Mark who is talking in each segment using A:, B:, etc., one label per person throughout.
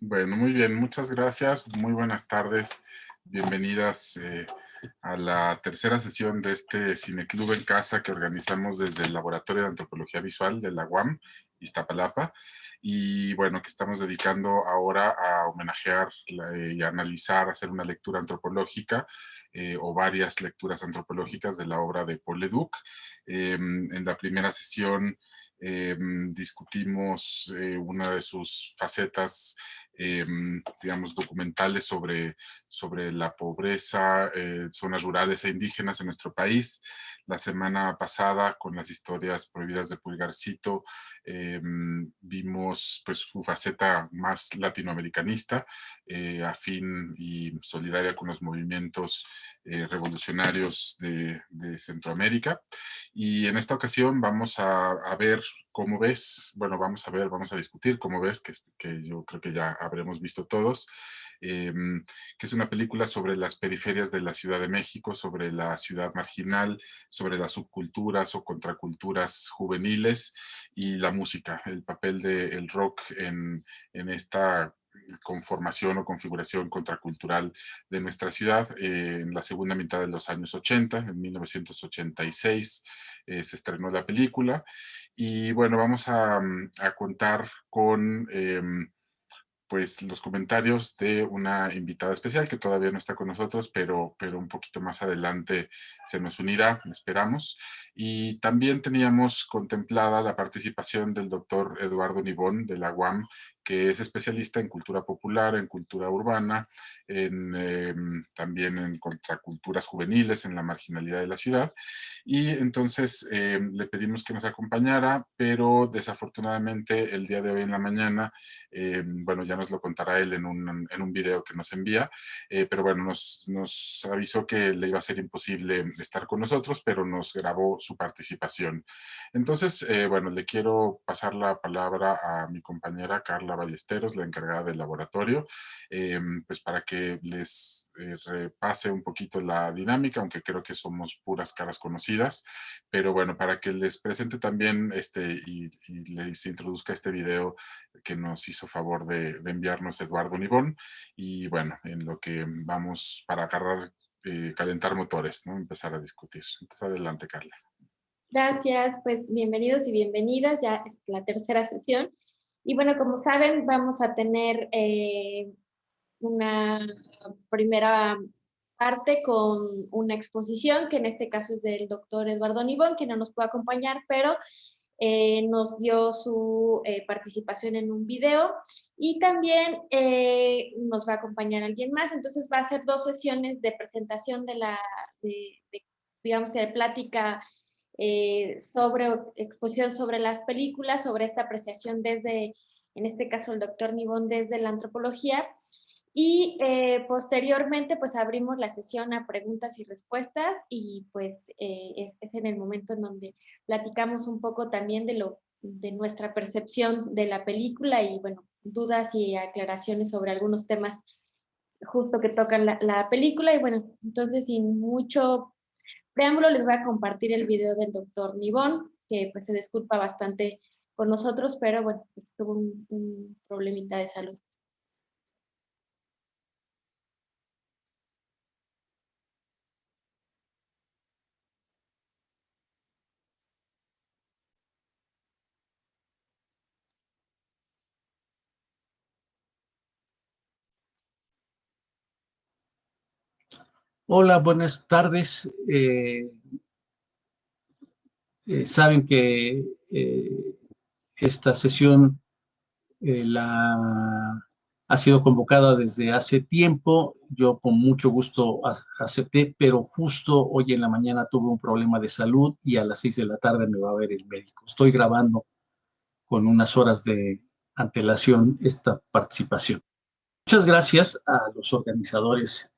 A: Bueno, muy bien, muchas gracias. Muy buenas tardes. Bienvenidas a la tercera sesión de este Cineclub en Casa que organizamos desde el Laboratorio de Antropología Visual de la UAM, Iztapalapa. Y bueno, que estamos dedicando ahora a homenajear y analizar, hacer una lectura antropológica o varias lecturas antropológicas de la obra de Paul Leduc. En la primera sesión discutimos una de sus facetas, digamos, documentales sobre la pobreza, zonas rurales e indígenas en nuestro país. La semana pasada, con las historias prohibidas de Pulgarcito, vimos pues su faceta más latinoamericanista, afín y solidaria con los movimientos revolucionarios de Centroamérica. Y en esta ocasión vamos a ver cómo ves, bueno, vamos a discutir cómo ves, que yo creo que ya habremos visto todos, eh, que es una película sobre las periferias de la Ciudad de México, sobre la ciudad marginal, sobre las subculturas o contraculturas juveniles y la música, el papel del rock en esta conformación o configuración contracultural de nuestra ciudad en la segunda mitad de los años 80, en 1986 se estrenó la película y bueno, vamos a contar con pues los comentarios de una invitada especial que todavía no está con nosotros, pero un poquito más adelante se nos unirá, esperamos. Y también teníamos contemplada la participación del doctor Eduardo Nibón de la UAM, que es especialista en cultura popular, en cultura urbana, también en contraculturas juveniles, en la marginalidad de la ciudad. Y entonces le pedimos que nos acompañara, pero desafortunadamente el día de hoy en la mañana, bueno, ya nos lo contará él en un video que nos envía, pero bueno, nos avisó que le iba a ser imposible estar con nosotros, pero nos grabó su participación. Entonces, bueno, le quiero pasar la palabra a mi compañera Carla Ballesteros, la encargada del laboratorio, pues para que les repase un poquito la dinámica, aunque creo que somos puras caras conocidas, pero bueno, para que les presente también y les introduzca este video que nos hizo favor de enviarnos Eduardo Nibón, y bueno, en lo que vamos para agarrar, calentar motores, ¿no? Empezar a discutir. Entonces, adelante, Carla.
B: Gracias, pues bienvenidos y bienvenidas, ya es la tercera sesión. Y bueno, como saben, vamos a tener una primera parte con una exposición, que en este caso es del doctor Eduardo Nibón, que no nos puede acompañar, pero nos dio su participación en un video y también nos va a acompañar alguien más. Entonces va a ser dos sesiones de presentación digamos que de plática sobre exposición sobre las películas, sobre esta apreciación desde, en este caso el doctor Nibón, desde la antropología. Y posteriormente pues abrimos la sesión a preguntas y respuestas y pues es en el momento en donde platicamos un poco también de nuestra percepción de la película y bueno, dudas y aclaraciones sobre algunos temas justo que tocan la película. Y bueno, entonces sin mucho preámbulo les voy a compartir el video del doctor Nibón, que pues se disculpa bastante con nosotros, pero bueno, pues, tuvo un problemita de salud.
C: Hola, buenas tardes. Saben que esta sesión ha sido convocada desde hace tiempo. Yo con mucho gusto acepté, pero justo hoy en la mañana tuve un problema de salud y a las 6 de la tarde me va a ver el médico. Estoy grabando con unas horas de antelación esta participación. Muchas gracias a los organizadores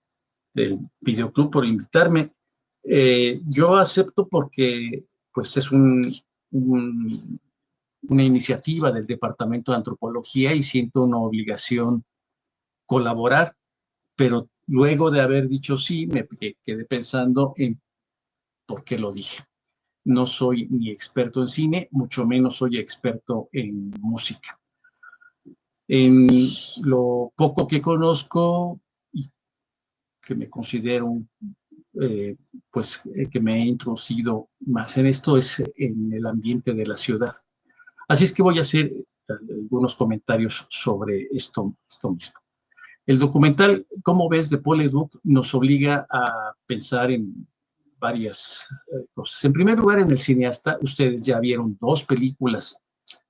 C: del Videoclub por invitarme. Yo acepto porque pues es una iniciativa del Departamento de Antropología y siento una obligación colaborar, pero luego de haber dicho sí, me quedé pensando en por qué lo dije. No soy ni experto en cine, mucho menos soy experto en música. En lo poco que conozco y que me considero, que me he introducido más en esto es en el ambiente de la ciudad. Así es que voy a hacer algunos comentarios sobre esto mismo. El documental, ¿Cómo ves?, de Paul Leduc nos obliga a pensar en varias cosas. En primer lugar, en el cineasta, ustedes ya vieron dos películas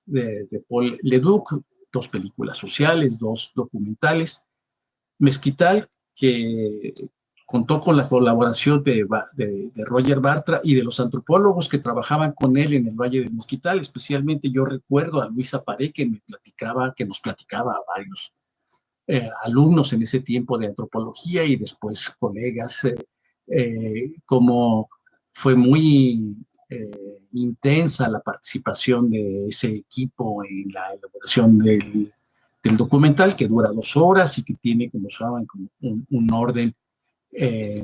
C: de Paul Leduc, dos películas sociales, dos documentales. Mezquital, que contó con la colaboración de Roger Bartra y de los antropólogos que trabajaban con él en el Valle del Mezquital. Especialmente yo recuerdo a Luisa Paré, que nos platicaba a varios alumnos en ese tiempo de antropología y después colegas, como fue muy intensa la participación de ese equipo en la elaboración del documental, que dura 2 horas y que tiene, como saben, como un orden eh,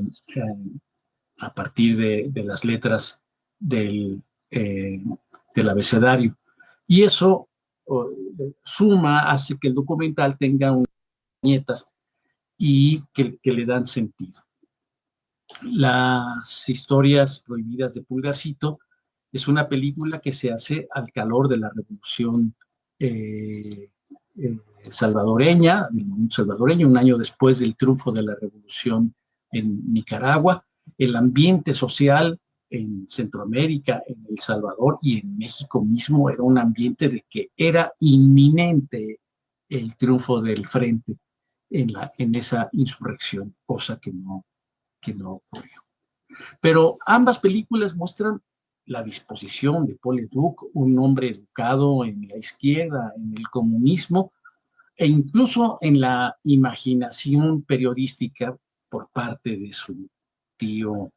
C: a partir de las letras del, eh, del abecedario. Y eso suma, hace que el documental tenga unas viñetas y que le dan sentido. Las historias prohibidas de Pulgarcito es una película que se hace al calor de la revolución salvadoreña, del movimiento salvadoreño, un año después del triunfo de la revolución en Nicaragua. El ambiente social en Centroamérica, en El Salvador y en México mismo era un ambiente de que era inminente el triunfo del frente en esa insurrección, cosa que no ocurrió. Pero ambas películas muestran la disposición de Paul Leduc, un hombre educado en la izquierda, en el comunismo, e incluso en la imaginación periodística por parte de su tío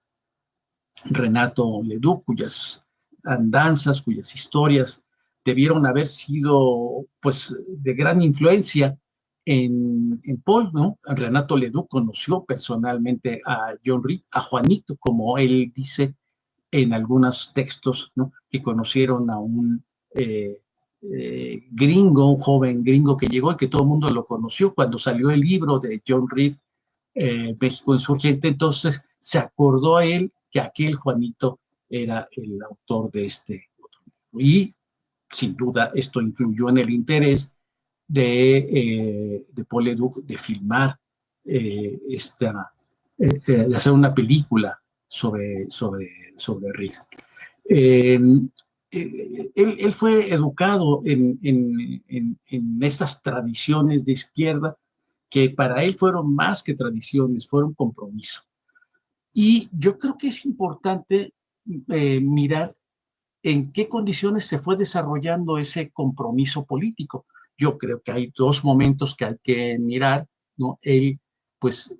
C: Renato Leduc, cuyas andanzas, cuyas historias debieron haber sido pues de gran influencia en Paul, ¿no? Renato Leduc conoció personalmente a John Reed, a Juanito, como él dice en algunos textos, ¿no?, que conocieron a un gringo, un joven gringo que llegó y que todo el mundo lo conoció cuando salió el libro de John Reed, México Insurgente. Entonces se acordó a él que aquel Juanito era el autor de este otro libro. Y sin duda esto influyó en el interés de Paul Leduc de filmar, de hacer una película sobre Reed. Él fue educado en estas tradiciones de izquierda que para él fueron más que tradiciones, fueron compromiso. Y yo creo que es importante mirar en qué condiciones se fue desarrollando ese compromiso político. Yo creo que hay dos momentos que hay que mirar, ¿no? Él, pues,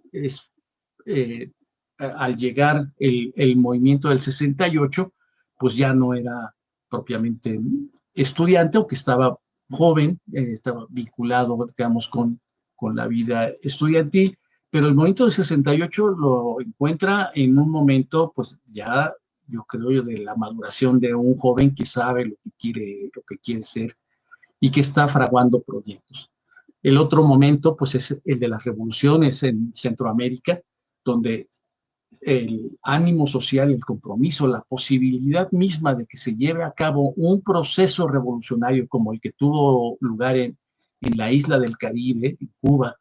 C: al llegar el movimiento del 68, pues ya no era propiamente estudiante, aunque estaba joven, estaba vinculado, digamos, con la vida estudiantil, pero el movimiento del 68 lo encuentra en un momento, pues ya, yo creo, de la maduración de un joven que sabe lo que quiere ser y que está fraguando proyectos. El otro momento, pues, es el de las revoluciones en Centroamérica, donde el ánimo social, el compromiso, la posibilidad misma de que se lleve a cabo un proceso revolucionario como el que tuvo lugar en la isla del Caribe, en Cuba,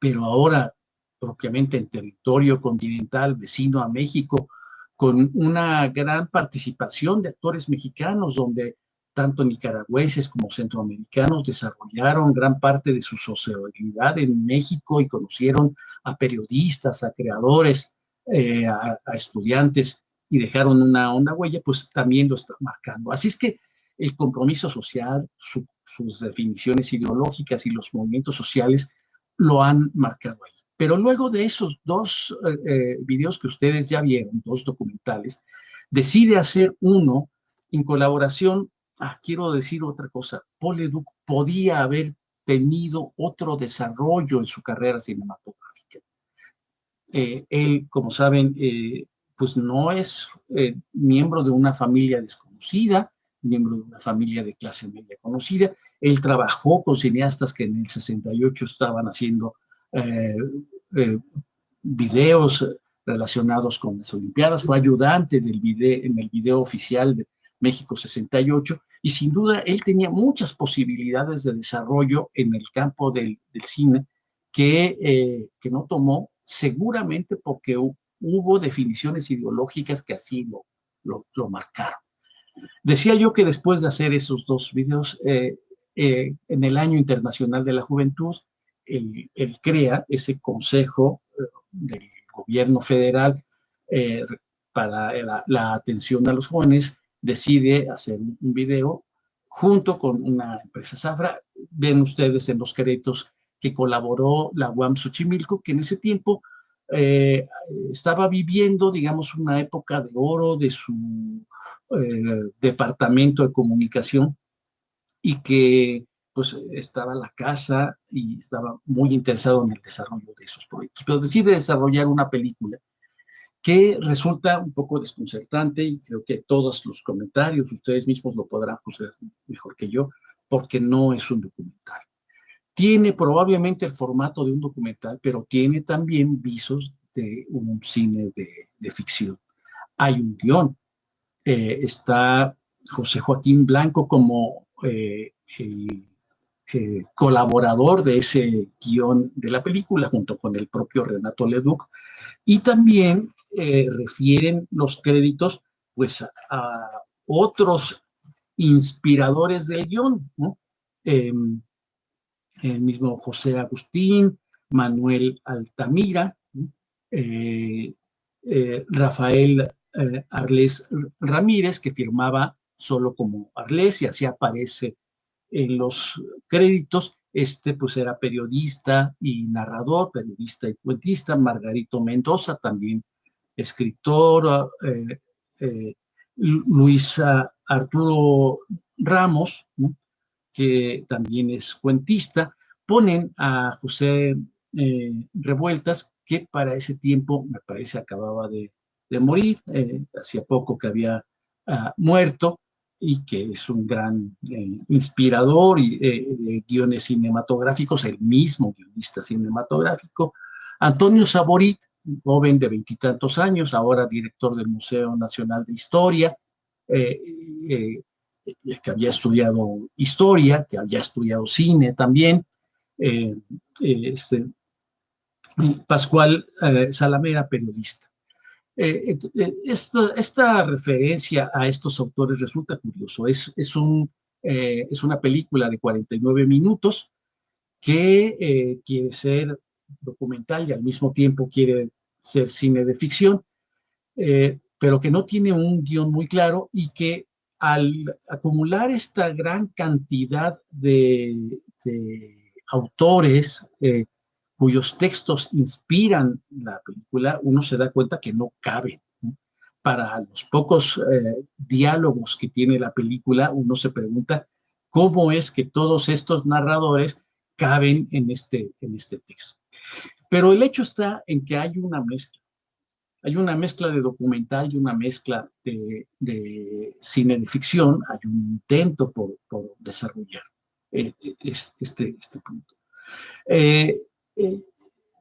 C: pero ahora propiamente en territorio continental vecino a México, con una gran participación de actores mexicanos, donde tanto nicaragüenses como centroamericanos desarrollaron gran parte de su sociabilidad en México y conocieron a periodistas, a creadores, a estudiantes, y dejaron una honda huella, pues también lo está marcando. Así es que el compromiso social, sus definiciones ideológicas y los movimientos sociales lo han marcado ahí. Pero luego de esos dos videos que ustedes ya vieron, dos documentales, decide hacer uno en colaboración. Quiero decir otra cosa. Paul Leduc podía haber tenido otro desarrollo en su carrera cinematográfica. Él, como saben, pues no es miembro de una familia desconocida, miembro de una familia de clase media conocida. Él trabajó con cineastas que en el 68 estaban haciendo eh, videos relacionados con las Olimpiadas, fue ayudante en el video oficial de México 68, y sin duda él tenía muchas posibilidades de desarrollo en el campo del cine que no tomó, seguramente porque hubo definiciones ideológicas que así lo marcaron. Decía yo que después de hacer esos dos videos, en el Año Internacional de la Juventud, él crea ese consejo del gobierno federal eh, para la atención a los jóvenes, decide hacer un video junto con una empresa Zafra. Ven ustedes en los créditos que colaboró la UAM Xochimilco, que en ese tiempo estaba viviendo, digamos, una época de oro de su departamento de comunicación, y que pues estaba la casa y estaba muy interesado en el desarrollo de esos proyectos, pero decide desarrollar una película que resulta un poco desconcertante, y creo que todos los comentarios ustedes mismos lo podrán juzgar mejor que yo, porque no es un documental. Tiene probablemente el formato de un documental, pero tiene también visos de un cine de ficción. Hay un guión, está José Joaquín Blanco como el colaborador de ese guión de la película, junto con el propio Renato Leduc, y también refieren los créditos pues a otros inspiradores del guión, ¿no? El mismo José Agustín, Manuel Altamira, Rafael Arlés Ramírez, que firmaba solo como Arlés y así aparece en los créditos. Pues era periodista y narrador, periodista y cuentista. Margarito Mendoza, también escritor. Luis Arturo Ramos, ¿no?, que también es cuentista. Ponen a José Revueltas, que para ese tiempo, me parece, acababa de morir, hacía poco que había muerto, y que es un gran inspirador de guiones cinematográficos, el mismo guionista cinematográfico. Antonio Saborit, joven de 20 y tantos años, ahora director del Museo Nacional de Historia, que había estudiado historia, que había estudiado cine también. eh, este, Pascual Salamera, periodista. Esta referencia a estos autores resulta curioso. Es una película de 49 minutos que quiere ser documental y al mismo tiempo quiere ser cine de ficción, pero que no tiene un guión muy claro, y que al acumular esta gran cantidad de autores cuyos textos inspiran la película, uno se da cuenta que no cabe, ¿no? Para los pocos diálogos que tiene la película, uno se pregunta cómo es que todos estos narradores caben en este texto. Pero el hecho está en que hay una mezcla. Hay una mezcla de documental y una mezcla de cine de ficción. Hay un intento por desarrollar este punto.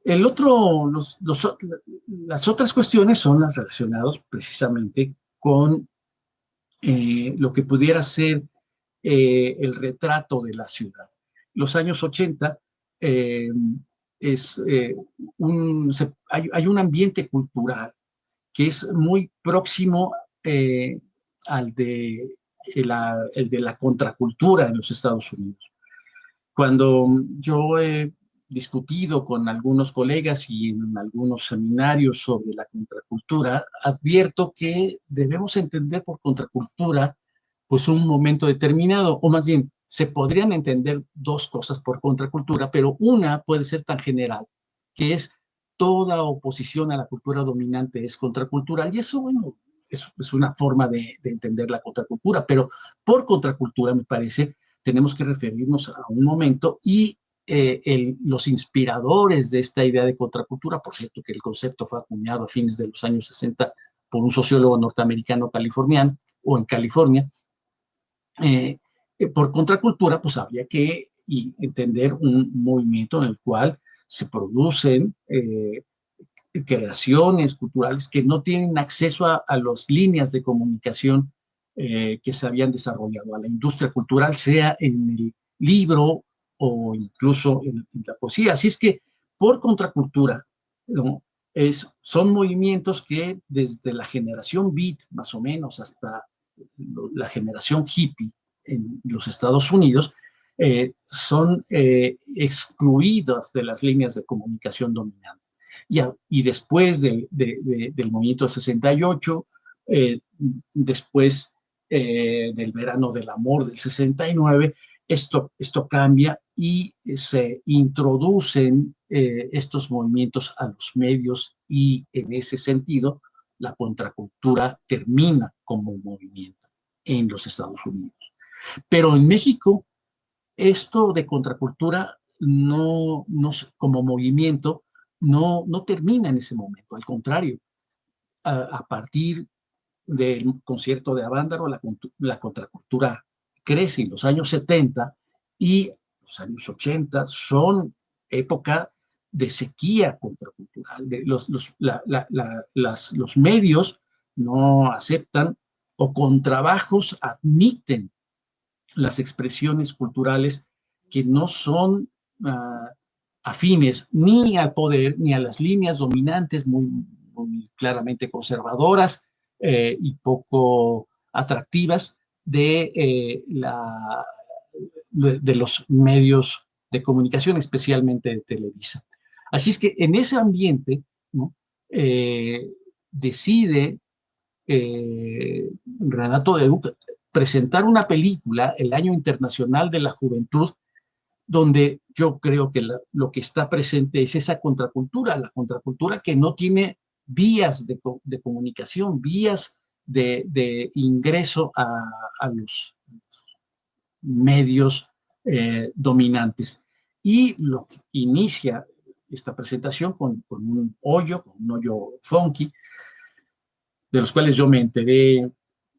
C: El otro, las otras cuestiones son las relacionadas precisamente con lo que pudiera ser el retrato de la ciudad. Los años 80 hay un ambiente cultural que es muy próximo al el de la contracultura en los Estados Unidos. Cuando yo he discutido con algunos colegas y en algunos seminarios sobre la contracultura, advierto que debemos entender por contracultura pues un momento determinado, o más bien, se podrían entender dos cosas por contracultura, pero una puede ser tan general, que es toda oposición a la cultura dominante es contracultural, y eso, bueno, es una forma de entender la contracultura, pero por contracultura, me parece, tenemos que referirnos a un momento y los inspiradores de esta idea de contracultura. Por cierto, que el concepto fue acuñado a fines de los años 60 por un sociólogo norteamericano californiano, o en California, Por contracultura, pues habría que entender un movimiento en el cual se producen creaciones culturales que no tienen acceso a las líneas de comunicación que se habían desarrollado, a la industria cultural, sea en el libro o incluso en la poesía. Así es que, por contracultura, ¿no? Son movimientos que desde la generación beat, más o menos, hasta la generación hippie en los Estados Unidos, son excluidos de las líneas de comunicación dominantes. Y después del movimiento 68, después del verano del amor del 69, esto cambia y se introducen estos movimientos a los medios, y en ese sentido la contracultura termina como movimiento en los Estados Unidos. Pero en México, esto de contracultura como movimiento no termina en ese momento. Al contrario, a partir del concierto de Avándaro, la contracultura crece en los años 70, y los años 80 son época de sequía contracultural. Los medios no aceptan, o con trabajos admiten las expresiones culturales que no son afines ni al poder ni a las líneas dominantes muy claramente conservadoras y poco atractivas de los medios de comunicación, especialmente de Televisa. Así es que en ese ambiente, ¿no? Decide Renato de Duque presentar una película, El Año Internacional de la Juventud, donde yo creo que lo que está presente es esa contracultura, la contracultura que no tiene vías de comunicación, vías de ingreso a los medios dominantes. Y lo que inicia esta presentación con un hoyo funky, de los cuales yo me enteré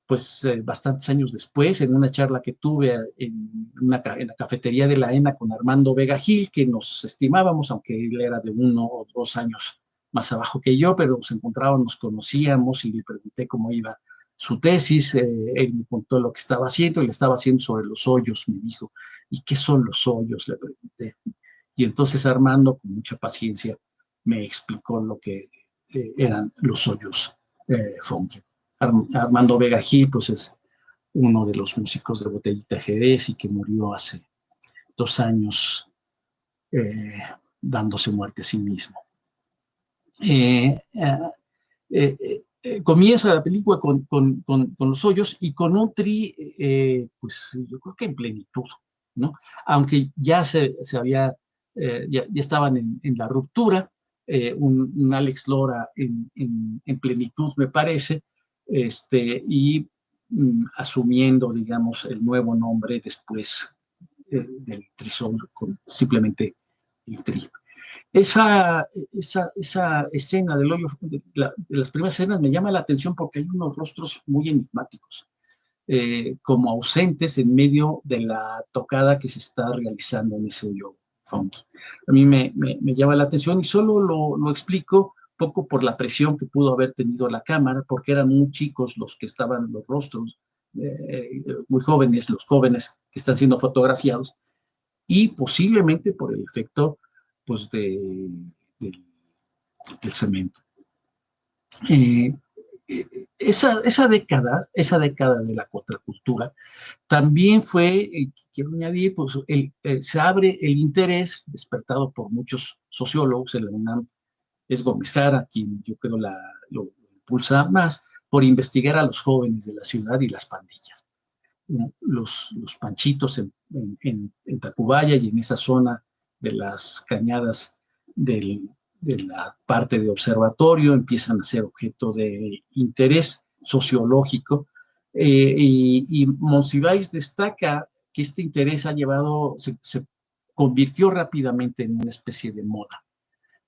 C: pues bastantes años después, en una charla que tuve en la cafetería de la ENA con Armando Vega Gil, que nos estimábamos, aunque él era de 1 o 2 años más abajo que yo, pero nos encontrábamos, nos conocíamos, y le pregunté cómo iba su tesis. Él me contó lo que estaba haciendo, y le estaba haciendo sobre los hoyos, me dijo. ¿Y qué son los hoyos?, le pregunté. Y entonces Armando, con mucha paciencia, me explicó lo que eran los hoyos funky. Armando Vega Gil, pues es uno de los músicos de Botellita Jerez, y que murió hace 2 años dándose muerte a sí mismo. Comienza la película con los hoyos y con un tri, pues yo creo que en plenitud, ¿no? Aunque ya se había, ya estaban en la ruptura, un Alex Lora en plenitud, me parece, y asumiendo, digamos, el nuevo nombre después del Trisol, con simplemente el Tri. Esa escena del hoyo, de las primeras escenas, me llama la atención porque hay unos rostros muy enigmáticos, como ausentes en medio de la tocada que se está realizando en ese hoyo funky. A mí me llama la atención, y solo lo explico poco por la presión que pudo haber tenido la cámara, porque eran muy chicos los que estaban, los rostros muy jóvenes, los jóvenes que están siendo fotografiados, y posiblemente por el efecto pues del cemento. Esa década de la contracultura también fue, quiero añadir, pues se abre el interés despertado por muchos sociólogos. En la UNAM es Gómez Jara quien yo creo lo impulsa más, por investigar a los jóvenes de la ciudad y las pandillas, ¿no? Los panchitos en Tacubaya y en esa zona de las cañadas de la parte de observatorio empiezan a ser objeto de interés sociológico, y Monsiváis destaca que este interés se convirtió rápidamente en una especie de moda.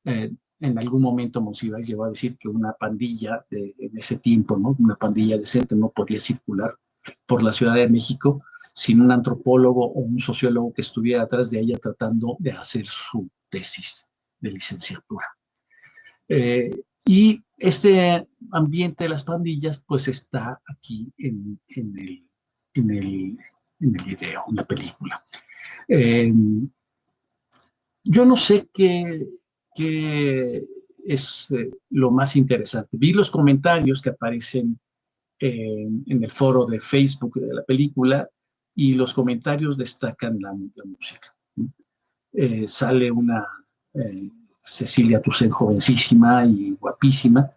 C: En algún momento Monsiváis llegó a decir que una pandilla en ese tiempo, ¿no?, una pandilla decente no podía circular por la Ciudad de México, sin un antropólogo o un sociólogo que estuviera atrás de ella tratando de hacer su tesis de licenciatura. Y este ambiente de las pandillas, pues está aquí en el video, en la película. Yo no sé qué es lo más interesante. Vi los comentarios que aparecen en el foro de Facebook de la película y los comentarios destacan la música. Sale una Cecilia Toussaint jovencísima y guapísima,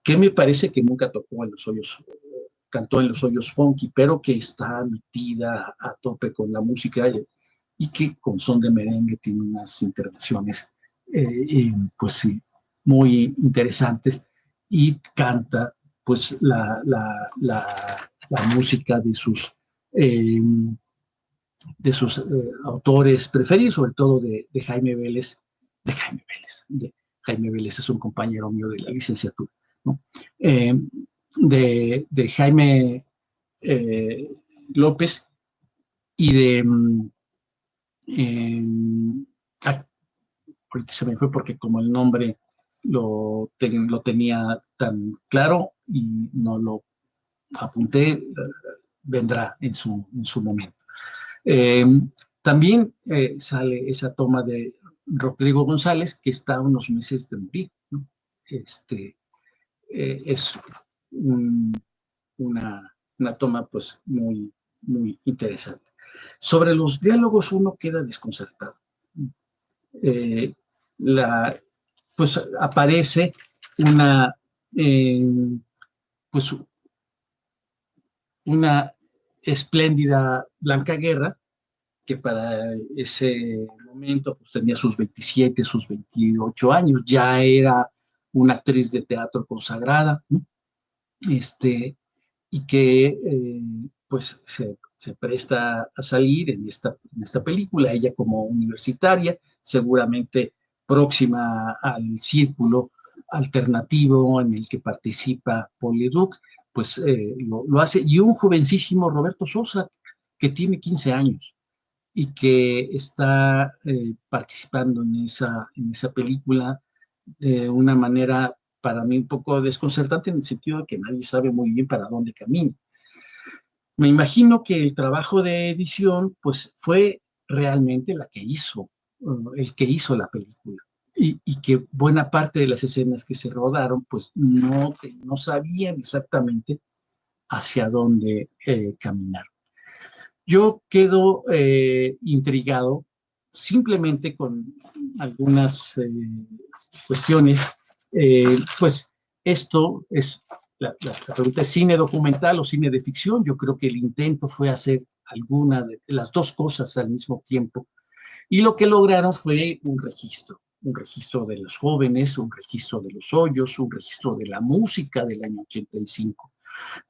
C: que me parece que nunca tocó en los hoyos, cantó en los hoyos funky, pero que está metida a tope con la música y que con son de merengue tiene unas intervenciones pues sí, muy interesantes, y canta pues la música de sus autores preferidos, sobre todo de Jaime Vélez. Jaime Vélez es un compañero mío de la licenciatura, ¿no? De Jaime López y de ahorita se me fue porque como el nombre lo tenía tan claro y no lo apunté, vendrá en su momento. También sale esa toma de Rodrigo González, que está a unos meses de morir, ¿no? Es una toma pues muy, muy interesante. Sobre los diálogos uno queda desconcertado. Pues aparece pues una espléndida Blanca Guerra, que para ese momento pues, tenía sus 27, sus 28 años, ya era una actriz de teatro consagrada, ¿no? Y que pues se presta a salir en esta película, ella como universitaria, seguramente próxima al círculo alternativo en el que participa Paul Leduc, pues lo hace, y un jovencísimo Roberto Sosa, que tiene 15 años, y que está participando en esa película de una manera para mí un poco desconcertante, en el sentido de que nadie sabe muy bien para dónde camina. Me imagino que el trabajo de edición pues fue realmente el que hizo la película, y que buena parte de las escenas que se rodaron pues no sabían exactamente hacia dónde caminar. Yo quedo intrigado simplemente con algunas cuestiones. Pues esto es, la pregunta es cine documental o cine de ficción. Yo creo que el intento fue hacer alguna de las dos cosas al mismo tiempo. Y lo que lograron fue un registro de los jóvenes, un registro de los hoyos, un registro de la música del año 85.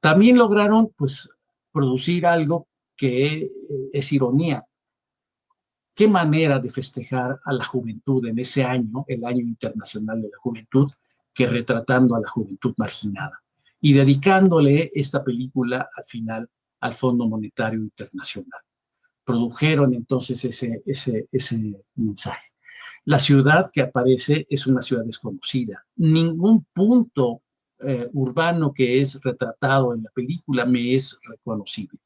C: También lograron, pues, producir algo que es ironía. ¿Qué manera de festejar a la juventud en ese año, el Año Internacional de la Juventud, que retratando a la juventud marginada y dedicándole esta película al final al Fondo Monetario Internacional? Produjeron entonces ese mensaje. La ciudad que aparece es una ciudad desconocida. Ningún punto urbano que es retratado en la película me es reconocible.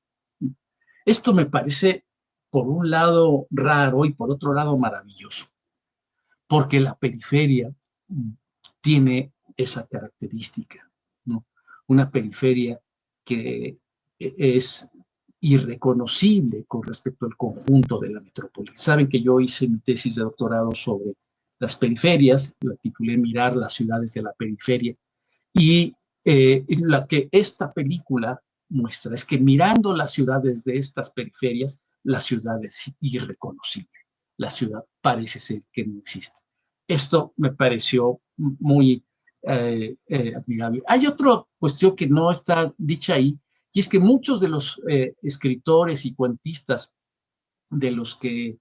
C: Esto me parece, por un lado, raro y por otro lado, maravilloso, porque la periferia tiene esa característica, ¿no? Una periferia que es irreconocible con respecto al conjunto de la metrópoli. Saben que yo hice mi tesis de doctorado sobre las periferias, la titulé Mirar las ciudades de la periferia, y la que esta película muestra es que mirando las ciudades de estas periferias, la ciudad es irreconocible. La ciudad parece ser que no existe. Esto me pareció muy admirable. Hay otra cuestión que no está dicha ahí, y es que muchos de los escritores y cuentistas de los que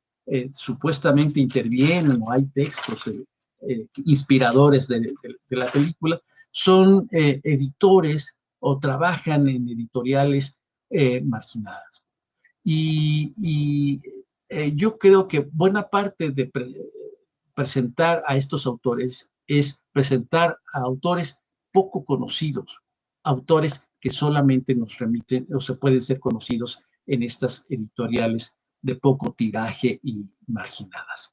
C: supuestamente intervienen, o hay textos inspiradores de la película, son editores o trabajan en editoriales marginadas. Yo creo que buena parte de presentar a estos autores es presentar a autores poco conocidos, autores que solamente nos remiten o se pueden ser conocidos en estas editoriales de poco tiraje y marginadas.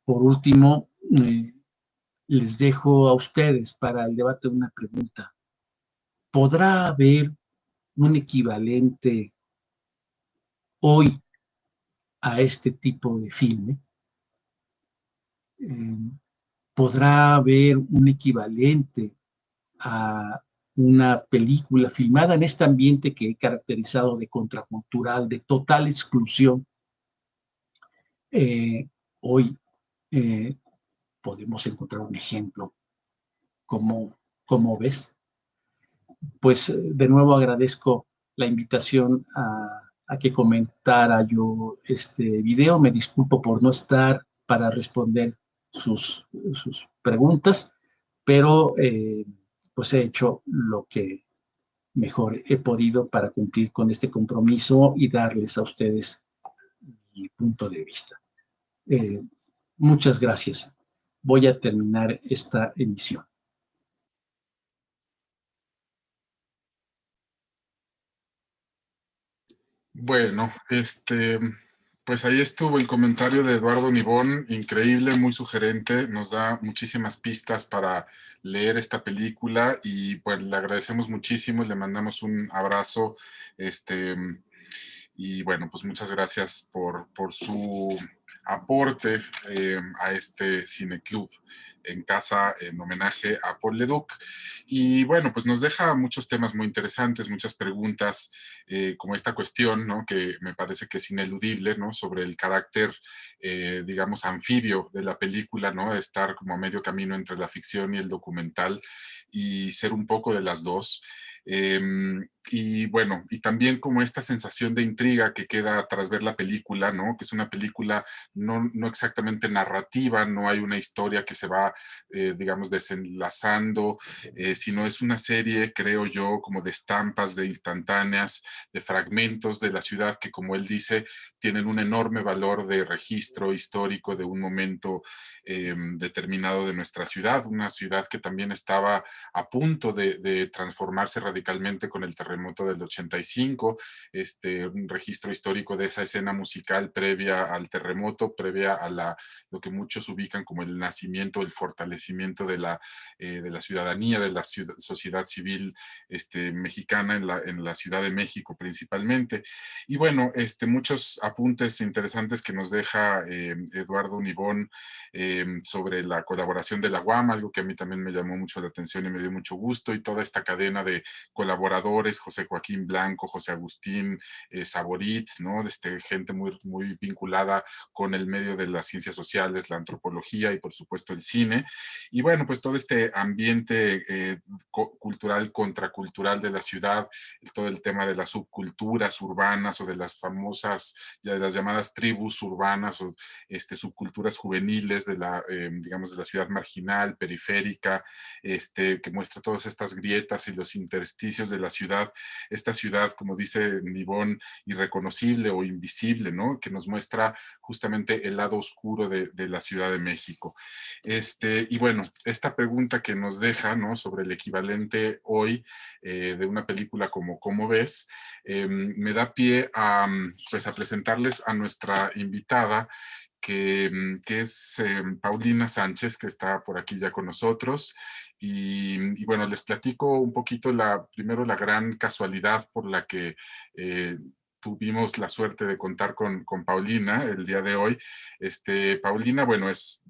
C: Por último, les dejo a ustedes para el debate una pregunta. ¿Podrá haber un equivalente hoy a este tipo de filme? ¿Podrá haber un equivalente a una película filmada en este ambiente que he caracterizado de contracultural, de total exclusión? Hoy podemos encontrar un ejemplo. ¿Cómo ves? Pues de nuevo agradezco la invitación a que comentara yo este video. Me disculpo por no estar para responder sus preguntas, pero pues he hecho lo que mejor he podido para cumplir con este compromiso y darles a ustedes mi punto de vista. Muchas gracias. Voy a terminar esta emisión.
A: Bueno, pues ahí estuvo el comentario de Eduardo Nibón, increíble, muy sugerente, nos da muchísimas pistas para leer esta película y pues le agradecemos muchísimo, le mandamos un abrazo, y bueno, pues muchas gracias por su aporte a este cineclub en casa en homenaje a Paul Leduc. Y bueno, pues nos deja muchos temas muy interesantes, muchas preguntas, como esta cuestión, ¿no? Que me parece que es ineludible, ¿no? Sobre el carácter, digamos, anfibio de la película, ¿no? Estar como a medio camino entre la ficción y el documental y ser un poco de las dos. Y bueno, y también como esta sensación de intriga que queda tras ver la película, ¿no? Que es una película no exactamente narrativa, no hay una historia que se va, digamos, desenlazando, sino es una serie, creo yo, como de estampas, de instantáneas, de fragmentos de la ciudad que, como él dice, tienen un enorme valor de registro histórico de un momento determinado de nuestra ciudad, una ciudad que también estaba a punto de transformarse radicalmente con el terremoto del 85, un registro histórico de esa escena musical previa al terremoto, previa a lo que muchos ubican como el nacimiento, el fortalecimiento de la ciudadanía, de la sociedad civil mexicana en la Ciudad de México principalmente. Y bueno, muchos apuntes interesantes que nos deja Eduardo Nibón sobre la colaboración de la UAM, algo que a mí también me llamó mucho la atención y me dio mucho gusto, y toda esta cadena de colaboradores, José Joaquín Blanco, José Agustín Saborit, ¿no? Gente muy vinculada con el medio de las ciencias sociales, la antropología y por supuesto el cine. Y bueno, pues todo este ambiente cultural, contracultural de la ciudad, todo el tema de las subculturas urbanas o de las famosas, ya de las llamadas tribus urbanas o subculturas juveniles de digamos, de la ciudad marginal, periférica, que muestra todas estas grietas y los intersticios de la ciudad, esta ciudad, como dice Nibón, irreconocible o invisible, ¿no? Que nos muestra justamente el lado oscuro de la Ciudad de México. Y bueno, esta pregunta que nos deja, ¿no? Sobre el equivalente hoy de una película como ¿Cómo ves? Me da pie pues a presentarles a nuestra invitada, que es Paulina Sánchez, que está por aquí ya con nosotros. Y bueno, les platico un poquito primero la gran casualidad por la que tuvimos la suerte de contar con Paulina el día de hoy. Paulina, bueno, es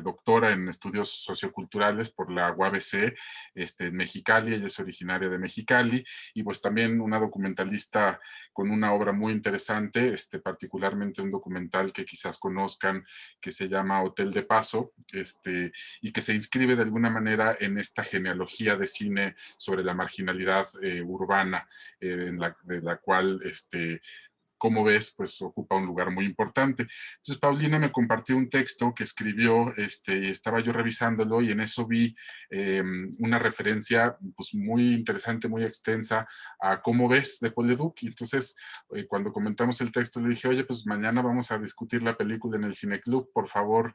A: doctora en estudios socioculturales por la UABC en Mexicali, ella es originaria de Mexicali, y pues también una documentalista con una obra muy interesante, particularmente un documental que quizás conozcan, que se llama Hotel de Paso, y que se inscribe de alguna manera en esta genealogía de cine sobre la marginalidad urbana, de la cual como ves, pues ocupa un lugar muy importante. Entonces, Paulina me compartió un texto que escribió, y estaba yo revisándolo y en eso vi una referencia pues muy interesante, muy extensa a Cómo ves de Paul Leduc. Y entonces, cuando comentamos el texto, le dije, oye, pues mañana vamos a discutir la película en el Cineclub, por favor,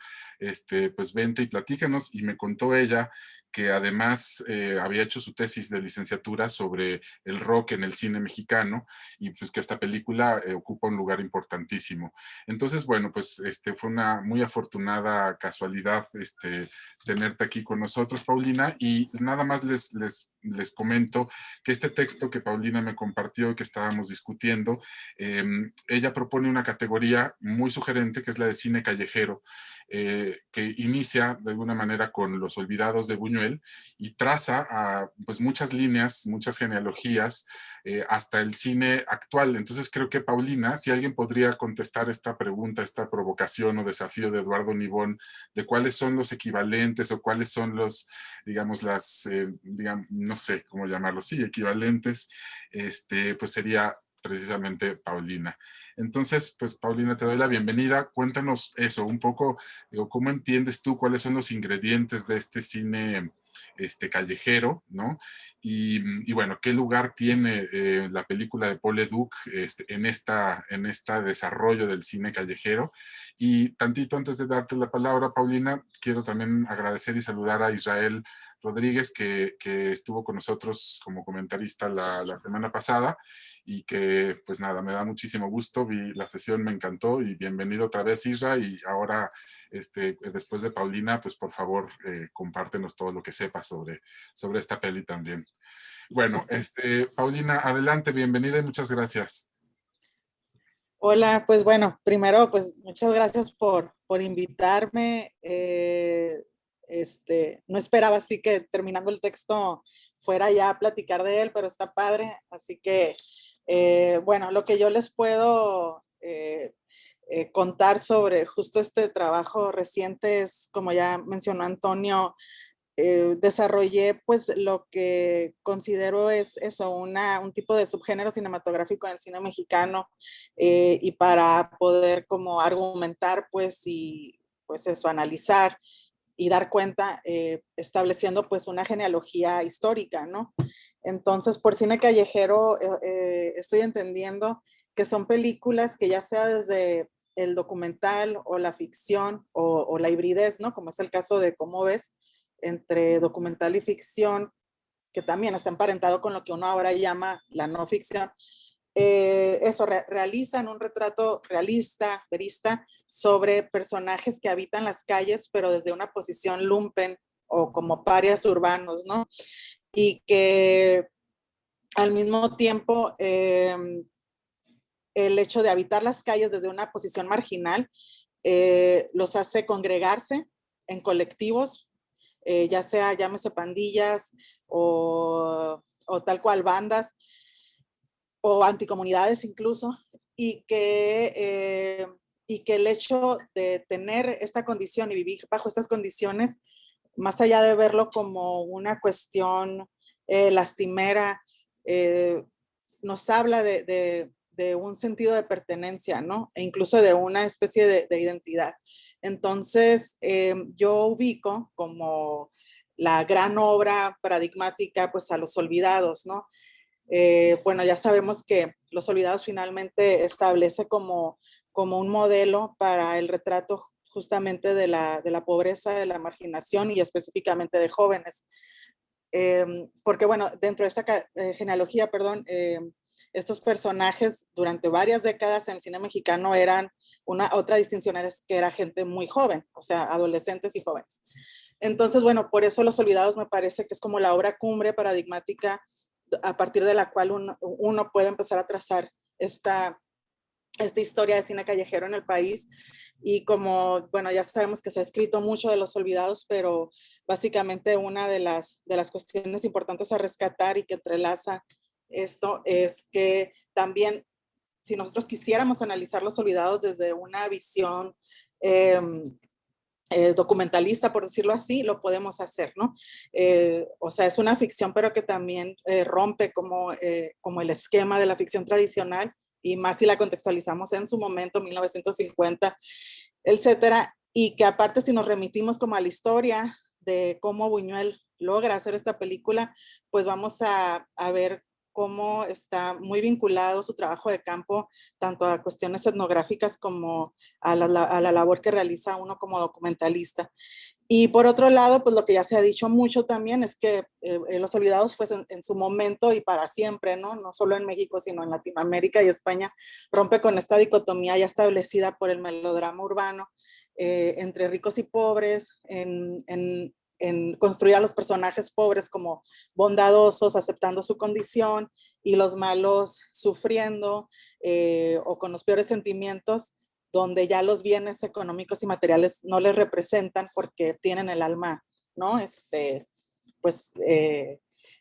A: pues vente y platícanos. Y me contó ella que además había hecho su tesis de licenciatura sobre el rock en el cine mexicano y pues que esta película ocupa un lugar importantísimo. Entonces, bueno, pues fue una muy afortunada casualidad tenerte aquí con nosotros, Paulina, y nada más les comento que este texto que Paulina me compartió, que estábamos discutiendo, ella propone una categoría muy sugerente que es la de cine callejero, que inicia de alguna manera con Los Olvidados de Buñuel y traza pues muchas líneas, muchas genealogías hasta el cine actual. Entonces creo que Paulina, si alguien podría contestar esta pregunta, esta provocación o desafío de Eduardo Nibón, de cuáles son los equivalentes o cuáles son los, digamos, digamos, no sé cómo llamarlos, sí, equivalentes, pues sería precisamente Paulina. Entonces, pues Paulina, te doy la bienvenida. Cuéntanos eso, un poco, digo, ¿cómo entiendes tú cuáles son los ingredientes de este cine callejero, ¿no? Y bueno, ¿qué lugar tiene la película de Paul Leduc en esta desarrollo del cine callejero? Y tantito antes de darte la palabra, Paulina, quiero también agradecer y saludar a Israel Rodríguez, que estuvo con nosotros como comentarista la semana pasada y que pues nada, me da muchísimo gusto, vi la sesión, me encantó y bienvenido otra vez Isra y ahora después de Paulina, pues por favor compártenos todo lo que sepas sobre esta peli también. Bueno, Paulina, adelante, bienvenida y muchas gracias.
D: Hola, pues bueno, primero pues muchas gracias por invitarme. No esperaba así que terminando el texto fuera ya a platicar de él, pero está padre. Así que, bueno, lo que yo les puedo contar sobre justo este trabajo reciente es, como ya mencionó Antonio, desarrollé pues lo que considero es eso, un tipo de subgénero cinematográfico en el cine mexicano y para poder como argumentar pues y pues eso, analizar y dar cuenta, estableciendo pues una genealogía histórica, ¿no? Entonces, por cine callejero estoy entendiendo que son películas que ya sea desde el documental o la ficción o la hibridez, ¿no? Como es el caso de Cómo ves, entre documental y ficción, que también está emparentado con lo que uno ahora llama la no ficción, realizan un retrato realista, verista, sobre personajes que habitan las calles, pero desde una posición lumpen o como parias urbanos, ¿no? Y que al mismo tiempo el hecho de habitar las calles desde una posición marginal los hace congregarse en colectivos, ya sea, llámese pandillas o tal cual bandas o anticomunidades incluso, y que el hecho de tener esta condición y vivir bajo estas condiciones, más allá de verlo como una cuestión lastimera, nos habla de un sentido de pertenencia, ¿no? E incluso de una especie de identidad. Entonces, yo ubico como la gran obra paradigmática, pues a Los Olvidados, ¿no? Bueno, ya sabemos que Los Olvidados finalmente establece como un modelo para el retrato justamente de la pobreza, de la marginación y específicamente de jóvenes. Porque bueno, dentro de esta genealogía, perdón, estos personajes durante varias décadas en el cine mexicano eran otra distinción es que era gente muy joven, o sea, adolescentes y jóvenes. Entonces, bueno, por eso Los Olvidados me parece que es como la obra cumbre paradigmática a partir de la cual uno puede empezar a trazar esta historia de cine callejero en el país. Y como, bueno, ya sabemos que se ha escrito mucho de Los Olvidados, pero básicamente una de las cuestiones importantes a rescatar y que entrelaza esto es que también si nosotros quisiéramos analizar Los Olvidados desde una visión documentalista, por decirlo así, lo podemos hacer, ¿no? O sea, es una ficción, pero que también rompe como el esquema de la ficción tradicional y más si la contextualizamos en su momento, 1950, etcétera, y que aparte si nos remitimos como a la historia de cómo Buñuel logra hacer esta película, pues vamos a ver cómo está muy vinculado su trabajo de campo, tanto a cuestiones etnográficas como a la labor que realiza uno como documentalista. Y por otro lado, pues lo que ya se ha dicho mucho también es que Los Olvidados, pues en su momento y para siempre, ¿no? No solo en México, sino en Latinoamérica y España, rompe con esta dicotomía ya establecida por el melodrama urbano entre ricos y pobres, en construir a los personajes pobres como bondadosos, aceptando su condición, y los malos sufriendo o con los peores sentimientos, donde ya los bienes económicos y materiales no les representan porque tienen el alma, ¿no? Pues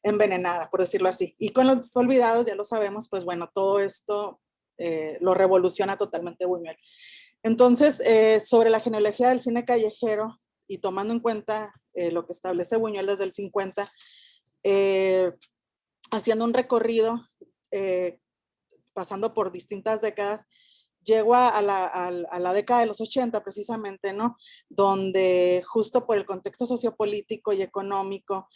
D: envenenada, por decirlo así. Y con Los Olvidados, ya lo sabemos, pues bueno, todo esto lo revoluciona totalmente Buñuel. Entonces, sobre la genealogía del cine callejero, y tomando en cuenta lo que establece Buñuel desde el 50, haciendo un recorrido, pasando por distintas décadas, llego a la década de los 80 precisamente, ¿no? Donde justo por el contexto sociopolítico y económico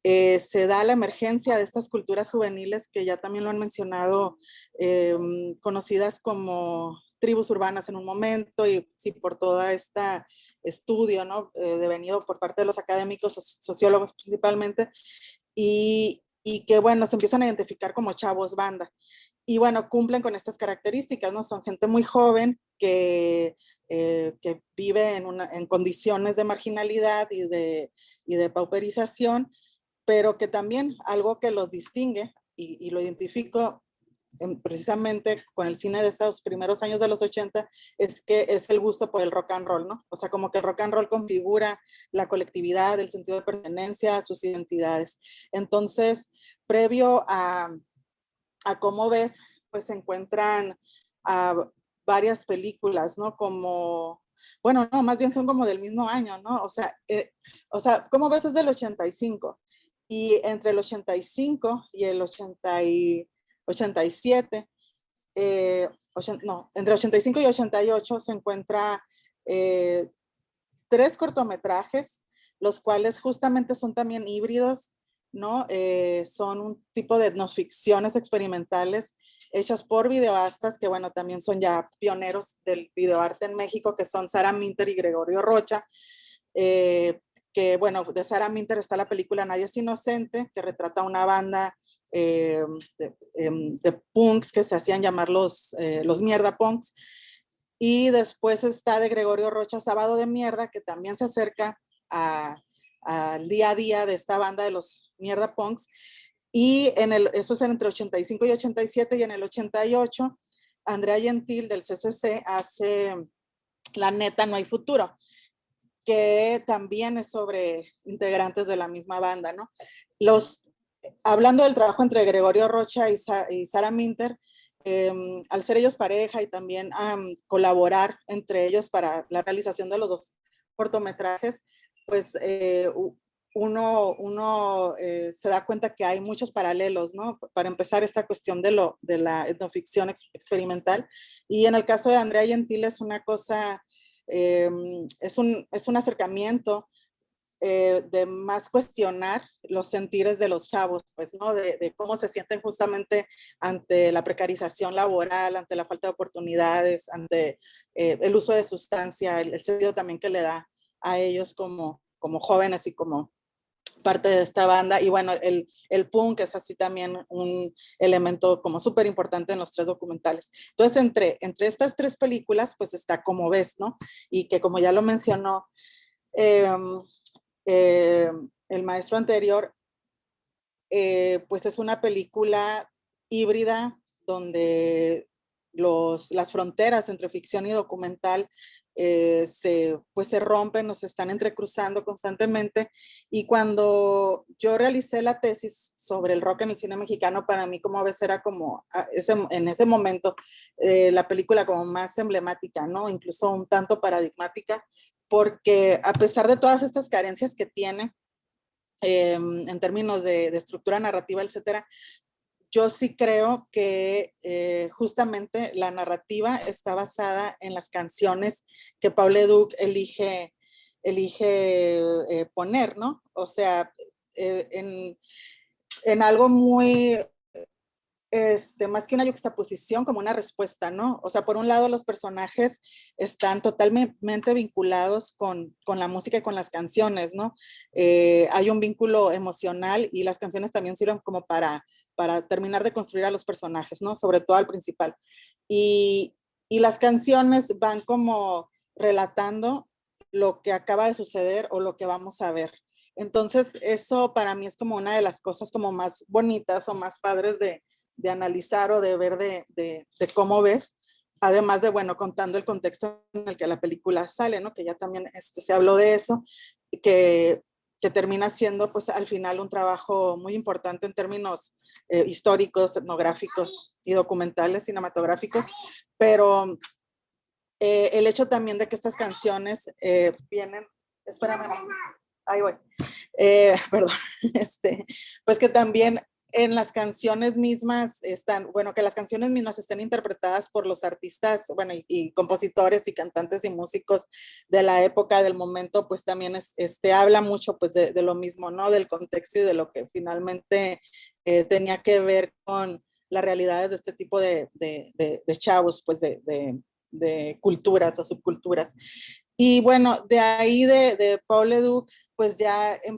D: se da la emergencia de estas culturas juveniles que ya también lo han mencionado, conocidas como tribus urbanas en un momento, y sí, por todo este estudio, ¿no? Devenido por parte de los académicos, sociólogos principalmente, y que, bueno, se empiezan a identificar como chavos banda. Y bueno, cumplen con estas características, ¿no? Son gente muy joven que vive en condiciones de marginalidad y de pauperización, pero que también algo que los distingue, y lo identifico precisamente con el cine de esos primeros años de los 80, es que es el gusto por el rock and roll, ¿no? O sea, como que el rock and roll configura la colectividad, el sentido de pertenencia, sus identidades. Entonces, previo a Cómo ves, pues se encuentran varias películas, ¿no? Como, bueno, no, más bien son como del mismo año, ¿no? O sea, Cómo ves es del 85, y entre el 85 y el 87, no, entre 85 y 88 se encuentra 3 cortometrajes, los cuales justamente son también híbridos, ¿no? Son un tipo de etnoficciones experimentales hechas por videoastas, que bueno, también son ya pioneros del videoarte en México, que son Sara Minter y Gregorio Rocha. Que bueno, de Sara Minter está la película Nadie es Inocente, que retrata una banda de punks que se hacían llamar los mierda punks. Y después está de Gregorio Rocha Sábado de Mierda, que también se acerca al día a día de esta banda de los mierda punks. Y eso es entre 85 y 87, y en el 88, Andrea Gentil del CCC hace La Neta No Hay Futuro, que también es sobre integrantes de la misma banda, ¿no? Hablando del trabajo entre Gregorio Rocha y Sara Minter, al ser ellos pareja y también colaborar entre ellos para la realización de los 2 cortometrajes, pues uno se da cuenta que hay muchos paralelos, ¿no? Para empezar, esta cuestión de la etnoficción experimental, y en el caso de Andrea Gentil es una cosa, es un acercamiento de más cuestionar los sentires de los chavos, pues, ¿no? De cómo se sienten justamente ante la precarización laboral, ante la falta de oportunidades, ante el uso de sustancia, el sentido también que le da a ellos como jóvenes y como parte de esta banda. Y bueno, el punk es así también un elemento como súper importante en los 3 documentales. Entonces, entre estas 3 películas, pues está Cómo ves, ¿no? Y que, como ya lo mencionó el maestro anterior, pues es una película híbrida donde las fronteras entre ficción y documental se rompen o se están entrecruzando constantemente. Y cuando yo realicé la tesis sobre el rock en el cine mexicano, para mí Cómo ves era como en ese momento la película como más emblemática, ¿no? Incluso un tanto paradigmática, porque a pesar de todas estas carencias que tiene en términos de estructura narrativa, etcétera, yo sí creo que justamente la narrativa está basada en las canciones que Paul Leduc elige poner, ¿no? O sea, en algo muy, más que una yuxtaposición, como una respuesta, ¿no? O sea, por un lado los personajes están totalmente vinculados con la música y con las canciones, ¿no? Hay un vínculo emocional y las canciones también sirven como para terminar de construir a los personajes, ¿no? Sobre todo al principal. Y las canciones van como relatando lo que acaba de suceder o lo que vamos a ver. Entonces, eso para mí es como una de las cosas como más bonitas o más padres de analizar o de ver de cómo ves, además de, bueno, contando el contexto en el que la película sale, ¿no? Que ya también se habló de eso, que termina siendo, pues, al final un trabajo muy importante en términos históricos, etnográficos y documentales, cinematográficos, pero el hecho también de que estas canciones vienen, espérame, ahí voy, perdón, pues que también en las canciones mismas están, bueno, que las canciones mismas estén interpretadas por los artistas, bueno, y compositores y cantantes y músicos de la época, del momento, pues también habla mucho pues de lo mismo, ¿no? Del contexto y de lo que finalmente tenía que ver con las realidades de este tipo de chavos, pues de culturas o subculturas. Y bueno, de ahí de Paul Leduc, pues ya se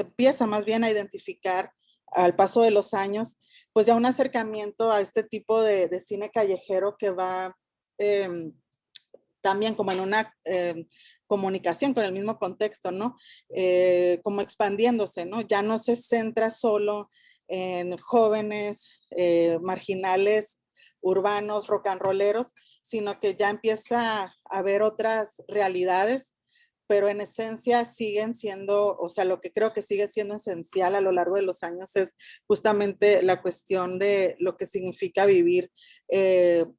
D: empieza más bien a identificar al paso de los años, pues ya un acercamiento a este tipo de cine callejero que va también como en una comunicación con el mismo contexto, ¿no? Como expandiéndose, ¿no? Ya no se centra solo en jóvenes marginales, urbanos, rock and rolleros, sino que ya empieza a ver otras realidades, pero en esencia siguen siendo, o sea, lo que creo que sigue siendo esencial a lo largo de los años es justamente la cuestión de lo que significa vivir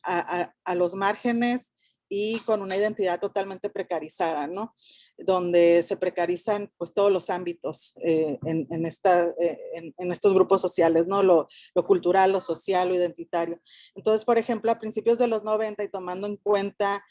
D: a los márgenes y con una identidad totalmente precarizada, ¿no? Donde se precarizan pues todos los ámbitos en estos grupos sociales, ¿no? Lo cultural, lo social, lo identitario. Entonces, por ejemplo, a principios de los 90 y tomando en cuenta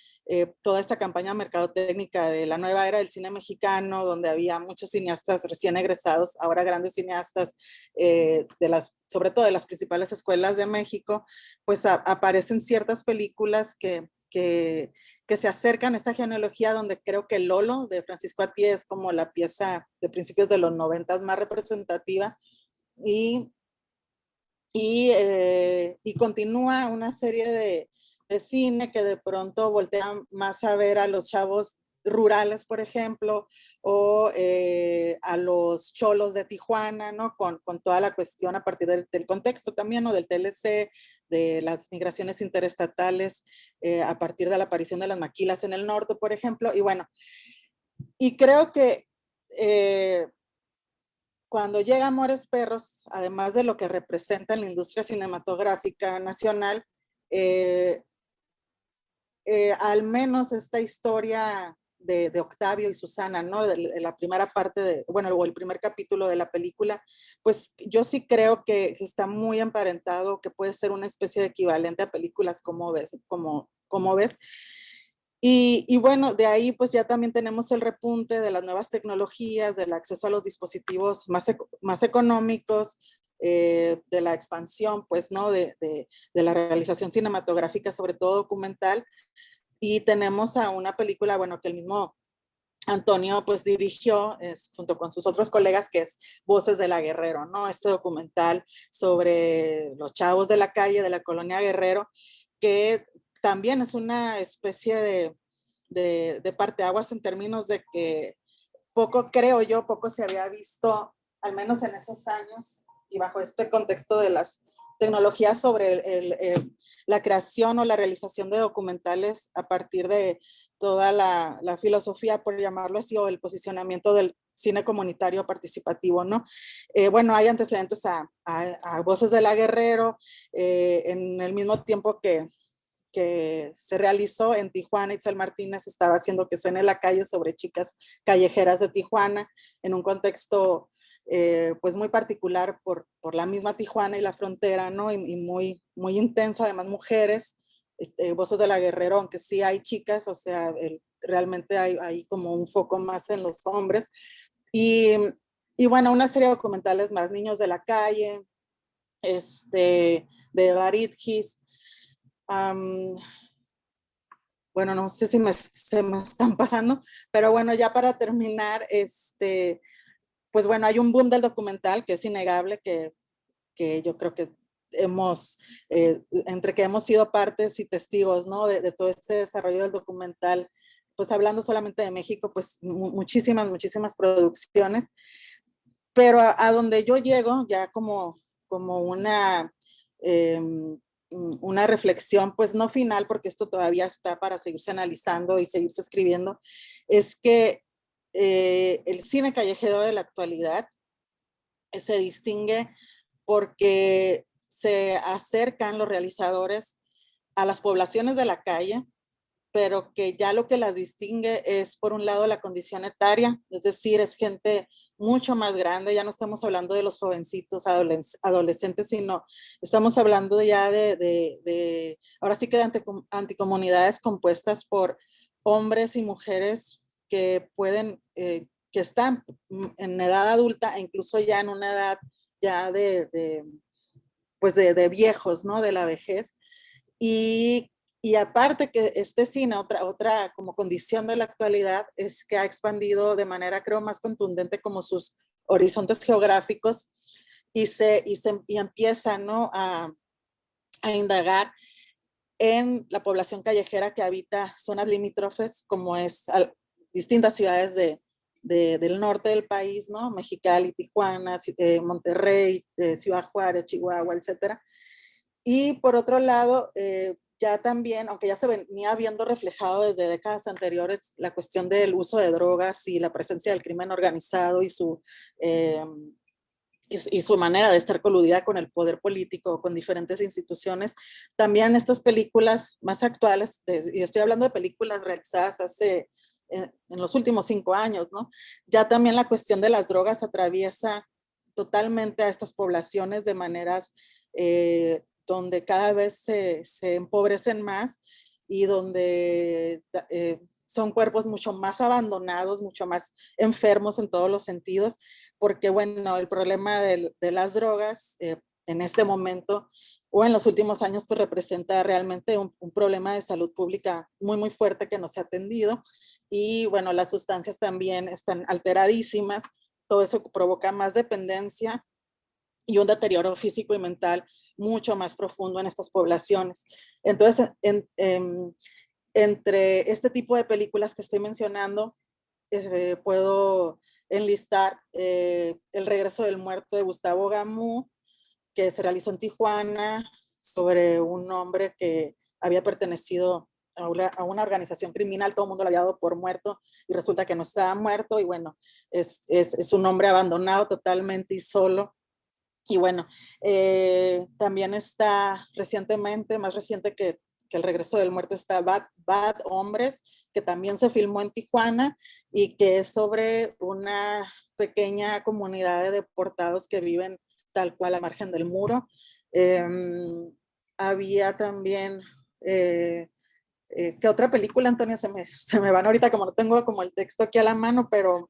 D: toda esta campaña mercadotecnia de la nueva era del cine mexicano, donde había muchos cineastas recién egresados, ahora grandes cineastas, sobre todo de las principales escuelas de México, pues aparecen ciertas películas que se acercan a esta genealogía, donde creo que Lolo de Francisco Atié es como la pieza de principios de los 90 más representativa, y continúa una serie de cine que de pronto voltea más a ver a los chavos rurales, por ejemplo, o a los cholos de Tijuana, ¿no? Con toda la cuestión a partir del contexto también, ¿no? Del TLC, de las migraciones interestatales, a partir de la aparición de las maquilas en el norte, por ejemplo, y bueno, y creo que cuando llega Amores Perros, además de lo que representa en la industria cinematográfica nacional, al menos esta historia de Octavio y Susana, ¿no? De la primera parte, o el primer capítulo de la película, pues yo sí creo que está muy emparentado, que puede ser una especie de equivalente a películas como ves. Y bueno, de ahí pues ya también tenemos el repunte de las nuevas tecnologías, del acceso a los dispositivos más económicos, de la expansión, pues, ¿no? De la realización cinematográfica, sobre todo documental. Y tenemos a una película, bueno, que el mismo Antonio pues dirigió junto con sus otros colegas, que es Voces de la Guerrero, ¿no? Este documental sobre los chavos de la calle de la colonia Guerrero, que también es una especie de parteaguas en términos de que creo yo, poco se había visto, al menos en esos años y bajo este contexto de las tecnologías, sobre la creación o la realización de documentales a partir de toda la filosofía, por llamarlo así, o el posicionamiento del cine comunitario participativo, ¿no? Bueno, hay antecedentes a Voces de la Guerrero, en el mismo tiempo que se realizó en Tijuana. Itzel Martínez estaba haciendo Que Suene la Calle, sobre chicas callejeras de Tijuana, en un contexto pues muy particular por la misma Tijuana y la frontera, ¿no? Y muy, muy intenso, además mujeres, Voces de la Guerrero, aunque sí hay chicas, o sea, realmente hay como un foco más en los hombres. Y, y bueno, una serie de documentales más, Niños de la Calle, de Baritgis. Bueno, no sé si se me están pasando, pero bueno, ya para terminar, pues bueno, hay un boom del documental que es innegable, que yo creo que entre que hemos sido partes y testigos, ¿no? De todo este desarrollo del documental, pues hablando solamente de México, pues muchísimas, muchísimas producciones, pero a donde yo llego ya como una reflexión, pues no final, porque esto todavía está para seguirse analizando y seguirse escribiendo, es que el cine callejero de la actualidad se distingue porque se acercan los realizadores a las poblaciones de la calle, pero que ya lo que las distingue es, por un lado, la condición etaria, es decir, es gente mucho más grande, ya no estamos hablando de los jovencitos adolescentes, sino estamos hablando ya ahora sí que de anticomunidades compuestas por hombres y mujeres que pueden, que están en edad adulta e incluso ya en una edad ya pues de viejos, ¿no? De la vejez. Y aparte que este cine, otra como condición de la actualidad es que ha expandido de manera creo más contundente como sus horizontes geográficos y empieza, ¿no? a indagar en la población callejera que habita zonas limítrofes como es distintas ciudades del norte del país, ¿no? Mexicali, Tijuana, Monterrey, Ciudad Juárez, Chihuahua, etcétera. Y por otro lado, ya también, aunque ya se venía viendo reflejado desde décadas anteriores, la cuestión del uso de drogas y la presencia del crimen organizado y su manera de estar coludida con el poder político, con diferentes instituciones, también estas películas más actuales, y estoy hablando de películas realizadas en los últimos 5 años, ¿no? Ya también la cuestión de las drogas atraviesa totalmente a estas poblaciones de maneras donde cada vez se empobrecen más y donde son cuerpos mucho más abandonados, mucho más enfermos en todos los sentidos, porque bueno, el problema de las drogas en este momento o en los últimos años pues representa realmente un problema de salud pública muy, muy fuerte que no se ha atendido y bueno, las sustancias también están alteradísimas, todo eso provoca más dependencia y un deterioro físico y mental mucho más profundo en estas poblaciones. Entonces, entre este tipo de películas que estoy mencionando, puedo enlistar El regreso del muerto de Gustavo Gamu, que se realizó en Tijuana, sobre un hombre que había pertenecido a una organización criminal, todo el mundo lo había dado por muerto y resulta que no estaba muerto y bueno, es un hombre abandonado totalmente y solo. Y bueno, también está recientemente, más reciente que El regreso del muerto, está Bad Hombres, que también se filmó en Tijuana y que es sobre una pequeña comunidad de deportados que viven tal cual a margen del muro. Había también, ¿qué otra película, Antonio? Se me van ahorita, como no tengo como el texto aquí a la mano, pero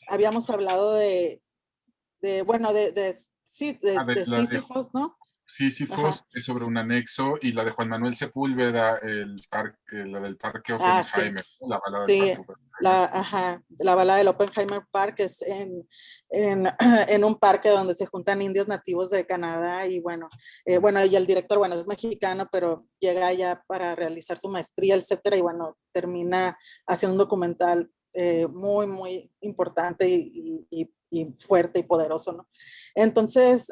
D: habíamos hablado bueno, de Sísifos, ¿no?
A: Sísifos es sobre un anexo y la de Juan Manuel Sepúlveda, la del Parque Oppenheimer,
D: sí.
A: la balada
D: Sí,
A: del Parque Oppenheimer.
D: La balada del Oppenheimer Park es en un parque donde se juntan indios nativos de Canadá y bueno, y el director, bueno, es mexicano, pero llega allá para realizar su maestría, etcétera, y bueno, termina haciendo un documental muy, muy importante y fuerte y poderoso, ¿no? Entonces,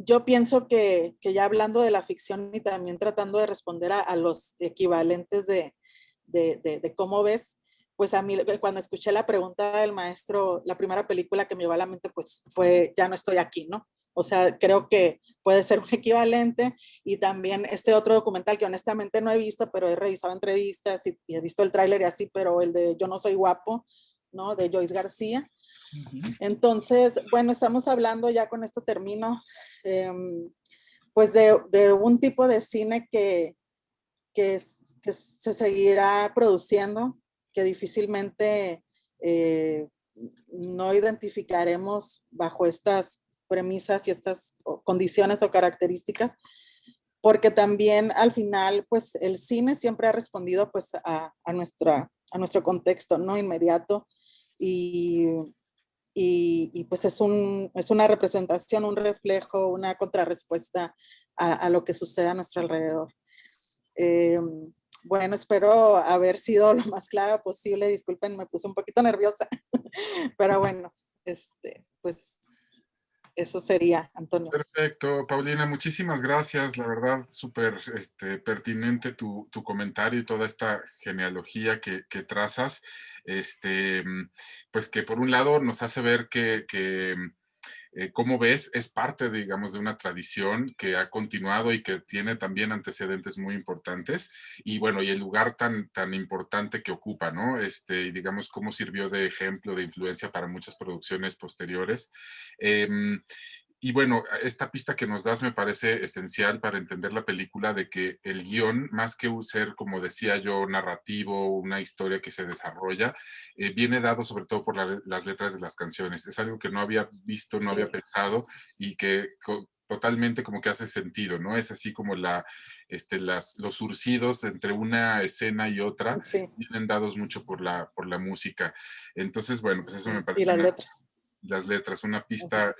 D: yo pienso que ya hablando de la ficción y también tratando de responder a los equivalentes de cómo ves, pues a mí cuando escuché la pregunta del maestro, la primera película que me llevó a la mente pues fue Ya no estoy aquí, ¿no? O sea, creo que puede ser un equivalente y también este otro documental que honestamente no he visto, pero he revisado entrevistas y he visto el tráiler y así, pero el de Yo no soy guapo, ¿no? De Joyce García. Entonces, bueno, estamos hablando, ya con esto termino, pues de un tipo de cine que se seguirá produciendo, que difícilmente no identificaremos bajo estas premisas y estas condiciones o características, porque también al final, pues el cine siempre ha respondido pues a nuestro contexto, ¿no? Inmediato, y pues es una representación, un reflejo, una contrarrespuesta a lo que sucede a nuestro alrededor. Bueno, espero haber sido lo más clara posible. Disculpen, me puse un poquito nerviosa, pero bueno, pues eso sería, Antonio.
A: Perfecto, Paulina, muchísimas gracias. La verdad, súper pertinente tu comentario y toda esta genealogía que trazas. Pues que por un lado nos hace ver que como ves, es parte, digamos, de una tradición que ha continuado y que tiene también antecedentes muy importantes. Y bueno, y el lugar tan importante que ocupa, ¿no? Y digamos, cómo sirvió de ejemplo, de influencia para muchas producciones posteriores. Y bueno, esta pista que nos das me parece esencial para entender la película, de que el guión, más que ser, como decía yo, narrativo, una historia que se desarrolla, viene dado sobre todo por las letras de las canciones. Es algo que no había visto, no había pensado, y que totalmente como que hace sentido, ¿no? Es así como los surcidos entre una escena y otra,
D: sí,
A: vienen dados mucho por la música. Entonces, bueno, pues eso me
D: y
A: parece las letras, una pista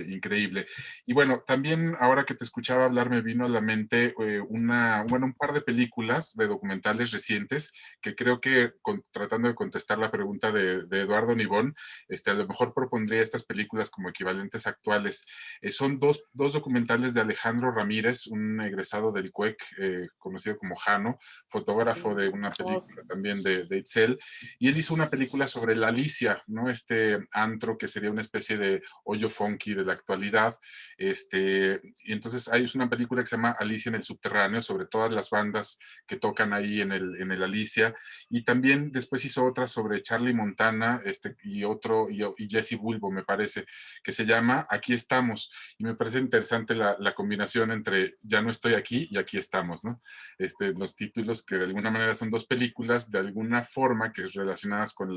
A: increíble. Y bueno, también ahora que te escuchaba hablar me vino a la mente un par de películas, de documentales recientes, que creo que tratando de contestar la pregunta de Eduardo Nibón, a lo mejor propondría estas películas como equivalentes actuales. Son dos documentales de Alejandro Ramírez, un egresado del CUEC, conocido como Jano, fotógrafo de una película también de Itzel, y él hizo una película sobre la Alicia, ¿no? Este antro que sería una especie de hoyo funky de la actualidad. Y entonces hay una película que se llama Alicia en el Subterráneo, sobre todas las bandas que tocan ahí en el Alicia. Y también después hizo otra sobre Charlie Montana, y Jesse Bulbo, me parece, que se llama Aquí estamos. Y me parece interesante la combinación entre Ya no estoy aquí y Aquí estamos, ¿no? Los títulos que de alguna manera son dos películas, de alguna forma que es relacionadas con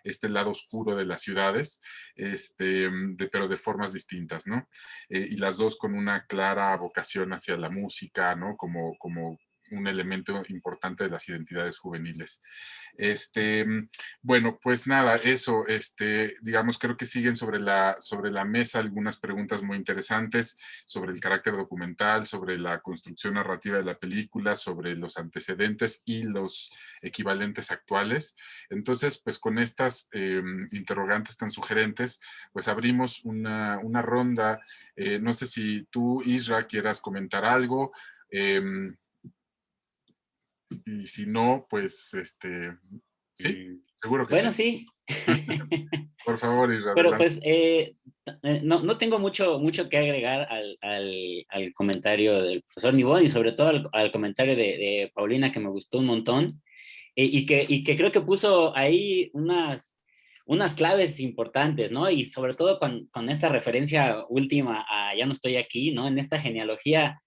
A: este lado oscuro de las ciudades, pero de formas distintas, ¿no? Y las dos con una clara vocación hacia la música, ¿no? Como un elemento importante de las identidades juveniles. Bueno, pues nada, eso, digamos, creo que siguen sobre la mesa algunas preguntas muy interesantes sobre el carácter documental, sobre la construcción narrativa de la película, sobre los antecedentes y los equivalentes actuales. Entonces, pues con estas interrogantes tan sugerentes, pues abrimos una ronda. No sé si tú, Isra, quieras comentar algo. Y si no, pues, sí, seguro que
E: Bueno,
A: sí.
E: sí.
A: Por favor, Isra,
E: Pero
A: adelante.
E: pues no tengo mucho que agregar al comentario del profesor Nibón, y sobre todo al comentario de Paulina, que me gustó un montón, y que creo que puso ahí unas claves importantes, ¿no? Y sobre todo con esta referencia última a Ya no estoy aquí, ¿no? En esta genealogía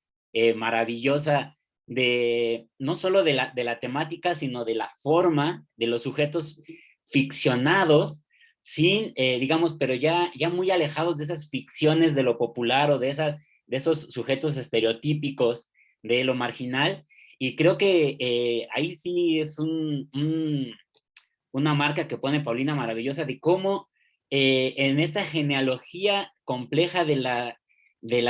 E: maravillosa no solo de la temática, sino de la forma de los sujetos ficcionados, digamos, pero ya muy alejados de esas ficciones de lo popular, o de esos sujetos estereotípicos de lo marginal. Y creo que ahí sí es una marca que pone Paulina maravillosa, de cómo en esta genealogía compleja de la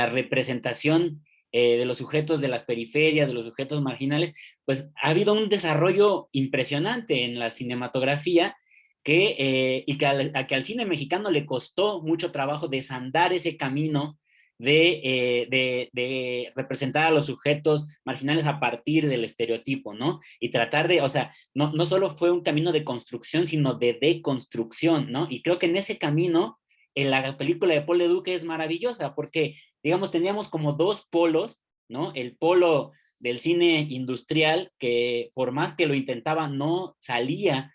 E: representación de los sujetos de las periferias, de los sujetos marginales, pues ha habido un desarrollo impresionante en la cinematografía, y que al cine mexicano le costó mucho trabajo desandar ese camino de representar a los sujetos marginales a partir del estereotipo, ¿no? Y tratar o sea, no solo fue un camino de construcción, sino de deconstrucción, ¿no? Y creo que en ese camino, en la película de Paul Leduc es maravillosa, porque, digamos, teníamos como dos polos, ¿no? El polo del cine industrial, que por más que lo intentaba, no salía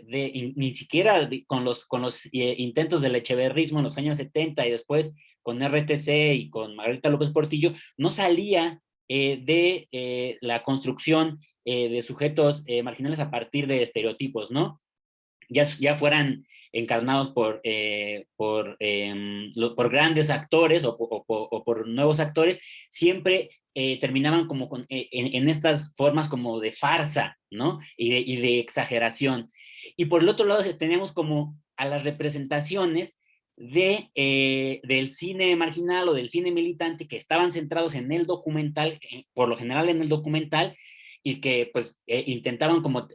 E: ni siquiera con los intentos del echeverrismo en los años 70 y después con RTC y con Margarita López Portillo, no salía de la construcción de sujetos marginales a partir de estereotipos, ¿no? Ya fueran encarnados por grandes actores o por nuevos actores, siempre terminaban como en estas formas como de farsa, ¿no? Y de exageración. Y por el otro lado teníamos como a las representaciones del cine marginal o del cine militante que estaban centrados en el documental, por lo general en el documental, y que pues intentaban como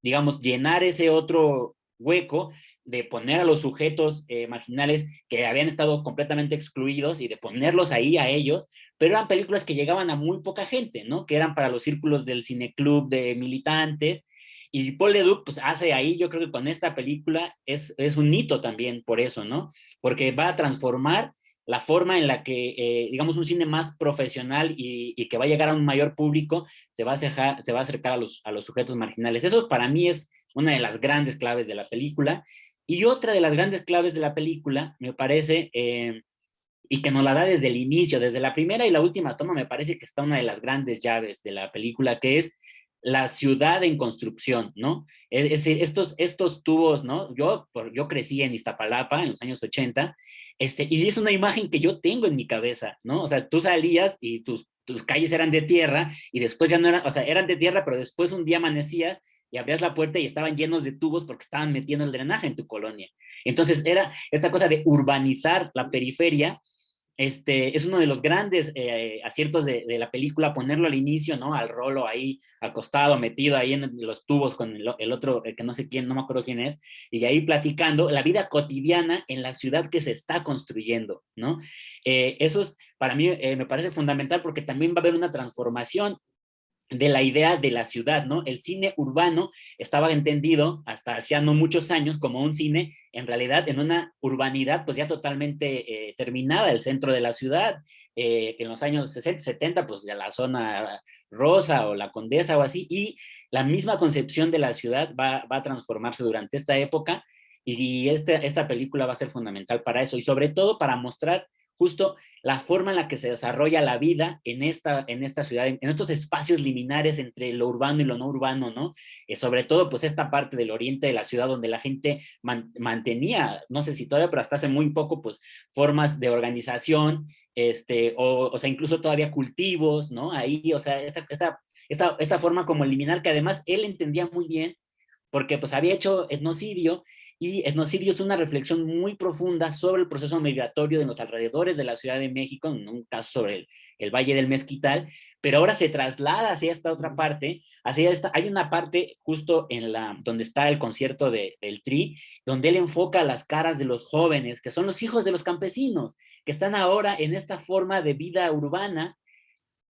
E: digamos, llenar ese otro hueco de poner a los sujetos marginales que habían estado completamente excluidos y de ponerlos ahí a ellos, pero eran películas que llegaban a muy poca gente, ¿no? Que eran para los círculos del cineclub de militantes, y Paul Leduc, pues hace ahí, yo creo que con esta película es un hito también por eso, ¿no? Porque va a transformar la forma en la que, digamos, un cine más profesional y que va a llegar a un mayor público se va a acercar a los sujetos marginales. Eso para mí es una de las grandes claves de la película. Y otra de las grandes claves de la película, me parece, y que nos la da desde el inicio, desde la primera y la última toma, me parece que está una de las grandes llaves de la película, que es la ciudad en construcción, ¿no? Es decir, estos tubos, ¿no? Yo crecí en Iztapalapa en los años 80, y es una imagen que yo tengo en mi cabeza, ¿no? O sea, tú salías y tus calles eran de tierra y después ya no eran, o sea, eran de tierra, pero después un día amanecía y abrías la puerta y estaban llenos de tubos porque estaban metiendo el drenaje en tu colonia. Entonces era esta cosa de urbanizar la periferia. Es uno de los grandes aciertos de la película, ponerlo al inicio, ¿no? Al Rolo ahí acostado, metido ahí en los tubos con el otro, que no sé quién, no me acuerdo quién es, y ahí platicando la vida cotidiana en la ciudad que se está construyendo, ¿no? Eso es, para mí, me parece fundamental porque también va a haber una transformación de la idea de la ciudad, ¿no? El cine urbano estaba entendido hasta hacía no muchos años como un cine, en realidad, en una urbanidad pues ya totalmente terminada, el centro de la ciudad, en los años 60, 70, pues ya la zona rosa o la Condesa o así, y la misma concepción de la ciudad va a transformarse durante esta época, y esta película va a ser fundamental para eso, y sobre todo para mostrar justo la forma en la que se desarrolla la vida en esta ciudad, en estos espacios liminares entre lo urbano y lo no urbano, ¿no? Sobre todo, pues esta parte del oriente de la ciudad donde la gente mantenía, no sé si todavía, pero hasta hace muy poco, pues formas de organización, o sea, incluso todavía cultivos, ¿no? Ahí, o sea, esta forma como eliminar, que además él entendía muy bien, porque pues había hecho etnocidio, y etnocidio es una reflexión muy profunda sobre el proceso migratorio de los alrededores de la Ciudad de México, en un caso sobre el Valle del Mezquital, pero ahora se traslada hacia esta otra parte, hay una parte justo donde está el concierto del Tri, donde él enfoca las caras de los jóvenes, que son los hijos de los campesinos, que están ahora en esta forma de vida urbana,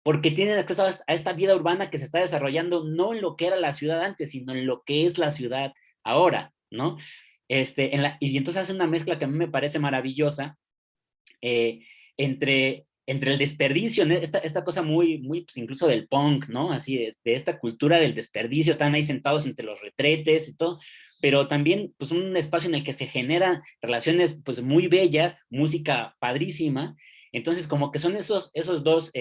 E: porque tienen acceso a esta vida urbana que se está desarrollando no en lo que era la ciudad antes, sino en lo que es la ciudad ahora, ¿no? Y entonces hace una mezcla que a mí me parece maravillosa entre el desperdicio, esta cosa muy pues incluso del punk, ¿no? Así de esta cultura del desperdicio, están ahí sentados entre los retretes y todo, pero también pues un espacio en el que se generan relaciones pues muy bellas, música padrísima. Entonces como que son esos dos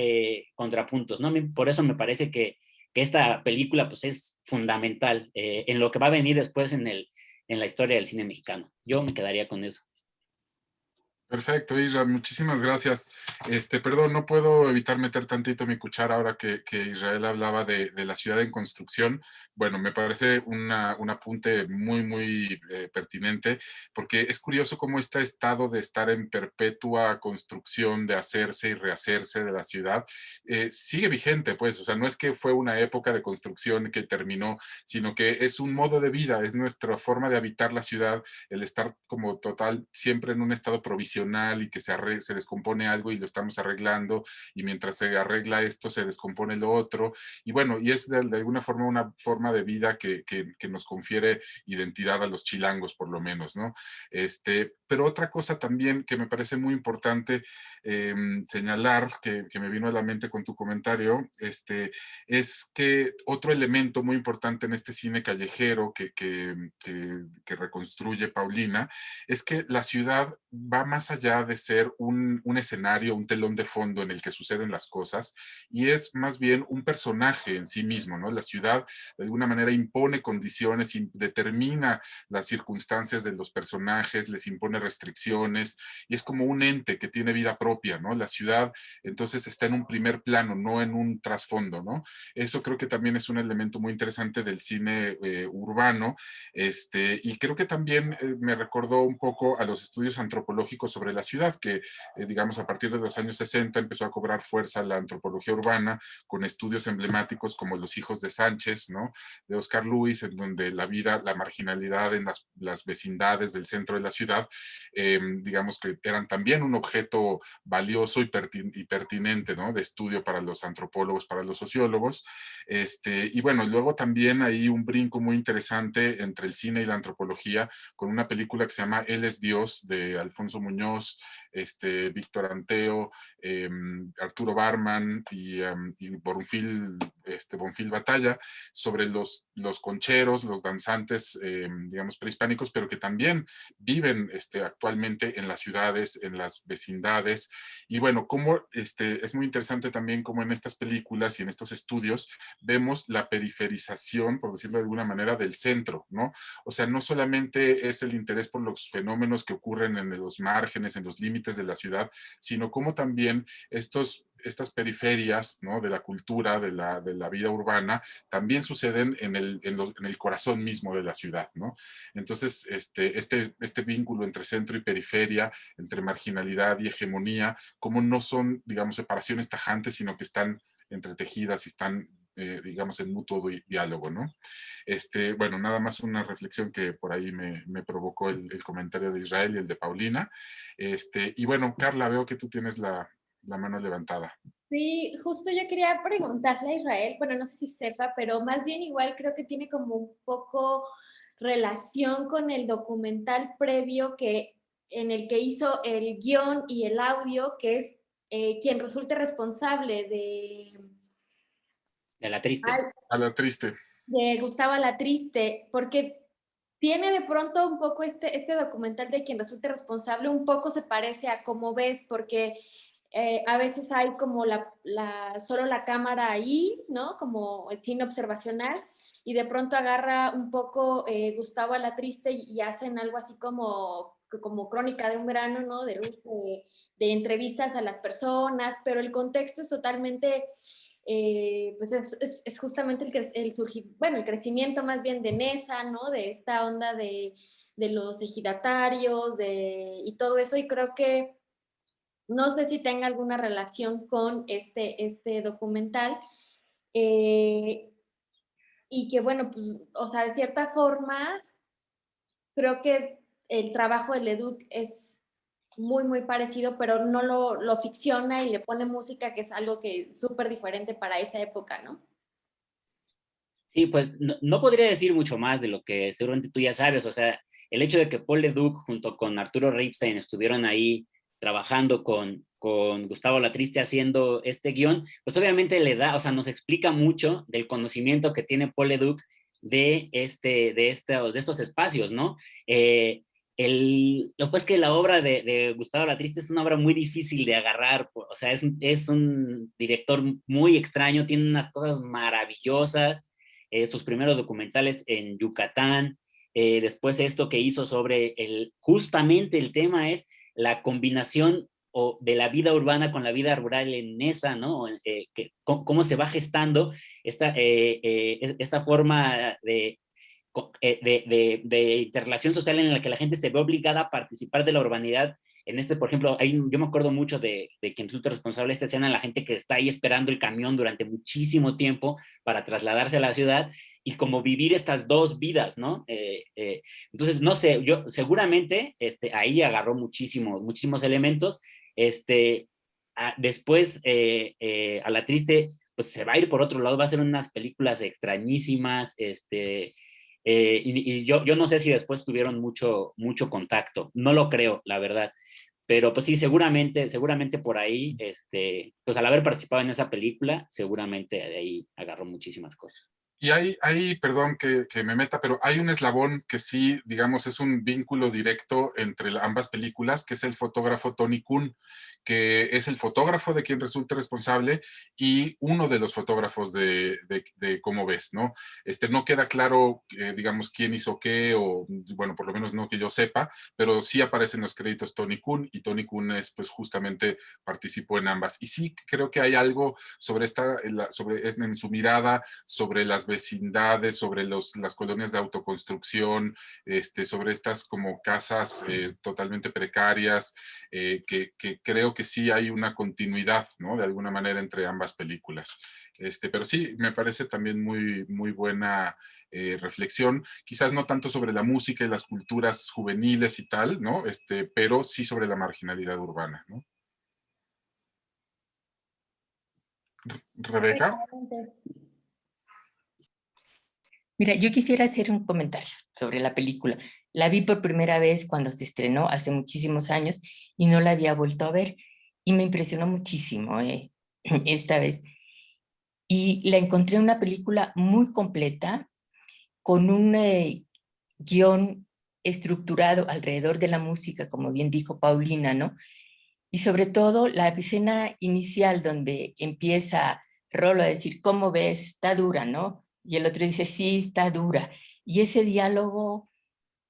E: contrapuntos, ¿no? Por eso me parece que esta película pues es fundamental en lo que va a venir después en la historia del cine mexicano. Yo me quedaría con eso.
A: Perfecto, Isra, muchísimas gracias. Perdón, no puedo evitar meter tantito mi cuchara ahora que Israel hablaba de la ciudad en construcción. Bueno, me parece un apunte muy, muy pertinente, porque es curioso cómo este estado de estar en perpetua construcción, de hacerse y rehacerse de la ciudad, sigue vigente, pues, o sea, no es que fue una época de construcción que terminó, sino que es un modo de vida, es nuestra forma de habitar la ciudad, el estar como total, siempre en un estado provisional funcional y que se descompone algo y lo estamos arreglando, y mientras se arregla esto se descompone lo otro, y bueno, y es de alguna forma una forma de vida que nos confiere identidad a los chilangos, por lo menos, ¿no? Pero otra cosa también que me parece muy importante señalar, que me vino a la mente con tu comentario, es que otro elemento muy importante en este cine callejero que reconstruye Paulina, es que la ciudad va más allá de ser un escenario, un telón de fondo en el que suceden las cosas, y es más bien un personaje en sí mismo, ¿no? La ciudad de alguna manera impone condiciones y determina las circunstancias de los personajes, les impone restricciones, y es como un ente que tiene vida propia, ¿no? La ciudad entonces está en un primer plano, no en un trasfondo, ¿no? Eso creo que también es un elemento muy interesante del cine urbano, y creo que también me recordó un poco a los estudios antropológicos sobre la ciudad, que digamos a partir de los años 60 empezó a cobrar fuerza la antropología urbana con estudios emblemáticos como Los hijos de Sánchez, ¿no? De Oscar Luis, en donde la vida, la marginalidad en las vecindades del centro de la ciudad, digamos que eran también un objeto valioso y pertinente, ¿no? De estudio para los antropólogos, para los sociólogos. Y bueno, luego también hay un brinco muy interesante entre el cine y la antropología con una película que se llama Él es Dios, de Alfonso Muñoz, Víctor Anteo, Arturo Barman y Bonfil Batalla, sobre los concheros, los danzantes, digamos, prehispánicos, pero que también viven actualmente en las ciudades, en las vecindades. Y bueno, como es muy interesante también como en estas películas y en estos estudios vemos la periferización, por decirlo de alguna manera, del centro, ¿no? O sea, no solamente es el interés por los fenómenos que ocurren en los márgenes, en los límites de la ciudad, sino como también estas periferias, ¿no? De la cultura, de la vida urbana, también suceden en el corazón mismo de la ciudad, ¿no? Entonces, este vínculo entre centro y periferia, entre marginalidad y hegemonía, como no son, digamos, separaciones tajantes, sino que están entretejidas y están, digamos, en mutuo diálogo, ¿no? Bueno, nada más una reflexión que por ahí me provocó el comentario de Israel y el de Paulina. Y bueno, Carla, veo que tú tienes la mano levantada.
B: Sí, justo yo quería preguntarle a Israel, bueno, no sé si sepa, pero más bien igual creo que tiene como un poco relación con el documental previo en el que hizo el guión y el audio, que es quien resulte responsable
E: De La Triste.
A: A la triste.
B: de Gustavo Alatriste, porque tiene de pronto un poco este documental de quien resulte responsable, un poco se parece a Cómo ves, porque a veces hay como solo la cámara ahí, ¿no? Como el cine observacional, y de pronto agarra un poco Gustavo Alatriste y hacen algo así como crónica de un verano, ¿no? De entrevistas a las personas, pero el contexto es totalmente pues es justamente el crecimiento más bien de Nesa, ¿no? De esta onda de los ejidatarios y todo eso, y creo que no sé si tenga alguna relación con este documental, eh, y que bueno, pues, o sea, de cierta forma, creo que el trabajo de Leduc es muy, muy parecido, pero no lo ficciona y le pone música, que es algo que es súper diferente para esa época, ¿no?
E: Sí, pues no podría decir mucho más de lo que seguramente tú ya sabes. O sea, el hecho de que Paul Leduc junto con Arturo Ripstein estuvieron ahí trabajando con Gustavo Alatriste haciendo este guión, pues obviamente le da, o sea, nos explica mucho del conocimiento que tiene Paul Leduc de estos espacios, ¿no? Pues que la obra de Gustavo Alatriste es una obra muy difícil de agarrar, o sea, es un director muy extraño, tiene unas cosas maravillosas, sus primeros documentales en Yucatán, después esto que hizo sobre justamente el tema es la combinación de la vida urbana con la vida rural en Nesa, ¿no? Cómo se va gestando esta forma de interrelación social en la que la gente se ve obligada a participar de la urbanidad. Por ejemplo, yo me acuerdo mucho de quien resulta responsable de esta escena, la gente que está ahí esperando el camión durante muchísimo tiempo para trasladarse a la ciudad, y como vivir estas dos vidas, ¿no? Entonces, no sé, yo seguramente ahí agarró muchísimos elementos. Después, a la triste, pues se va a ir por otro lado, va a hacer unas películas extrañísimas, y yo no sé si después tuvieron mucho contacto, no lo creo, la verdad. Pero pues sí, seguramente por ahí, pues al haber participado en esa película, seguramente de ahí agarró muchísimas cosas.
A: Y hay, perdón que me meta, pero hay un eslabón que sí, digamos, es un vínculo directo entre ambas películas, que es el fotógrafo Tony Kuhn, que es el fotógrafo de quien resulta responsable y uno de los fotógrafos de Cómo ves, ¿no? No queda claro, digamos, quién hizo qué, o bueno, por lo menos no que yo sepa, pero sí aparecen los créditos Tony Kuhn, y Tony Kuhn pues justamente participó en ambas. Y sí creo que hay algo sobre en su mirada, sobre las vecindades, sobre las colonias de autoconstrucción, sobre estas como casas totalmente precarias, que creo que sí hay una continuidad, ¿no? De alguna manera entre ambas películas. Pero sí, me parece también muy buena reflexión, quizás no tanto sobre la música y las culturas juveniles y tal, ¿no? Pero sí sobre la marginalidad urbana, ¿no? Rebeca.
F: Mira, yo quisiera hacer un comentario sobre la película. La vi por primera vez cuando se estrenó hace muchísimos años y no la había vuelto a ver y me impresionó muchísimo esta vez. Y la encontré una película muy completa con un guión estructurado alrededor de la música, como bien dijo Paulina, ¿no? Y sobre todo la escena inicial donde empieza Rolo a decir, ¿cómo ves? Está dura, ¿no? Y el otro dice, sí, está dura. Y ese diálogo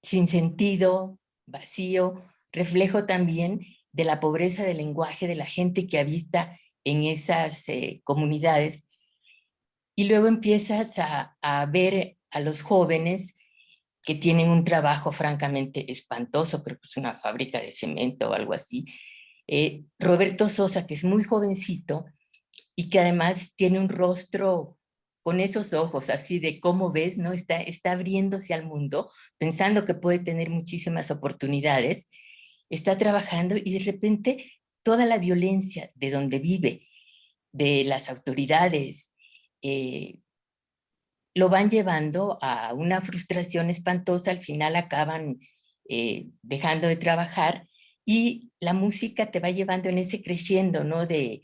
F: sin sentido, vacío, reflejo también de la pobreza del lenguaje de la gente que habita en esas comunidades. Y luego empiezas a ver a los jóvenes que tienen un trabajo francamente espantoso, creo que es una fábrica de cemento o algo así. Roberto Sosa, que es muy jovencito y que además tiene un rostro con esos ojos así de cómo ves, ¿no? Está abriéndose al mundo, pensando que puede tener muchísimas oportunidades, está trabajando y de repente toda la violencia de donde vive, de las autoridades, lo van llevando a una frustración espantosa, al final acaban dejando de trabajar y la música te va llevando en ese creciendo, ¿no? De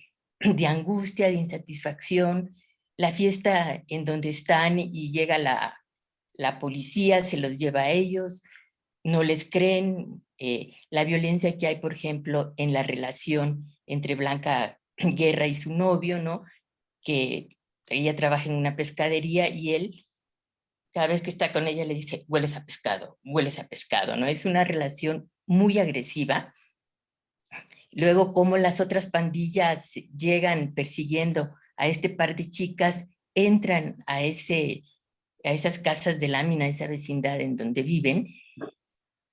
F: angustia, de insatisfacción, la fiesta en donde están y llega la policía, se los lleva a ellos, no les creen, la violencia que hay, por ejemplo, en la relación entre Blanca Guerra y su novio, ¿no? Que ella trabaja en una pescadería y él, cada vez que está con ella, le dice, hueles a pescado, ¿no? Es una relación muy agresiva. Luego, cómo las otras pandillas llegan persiguiendo a este par de chicas, entran a esas casas de lámina, esa vecindad en donde viven,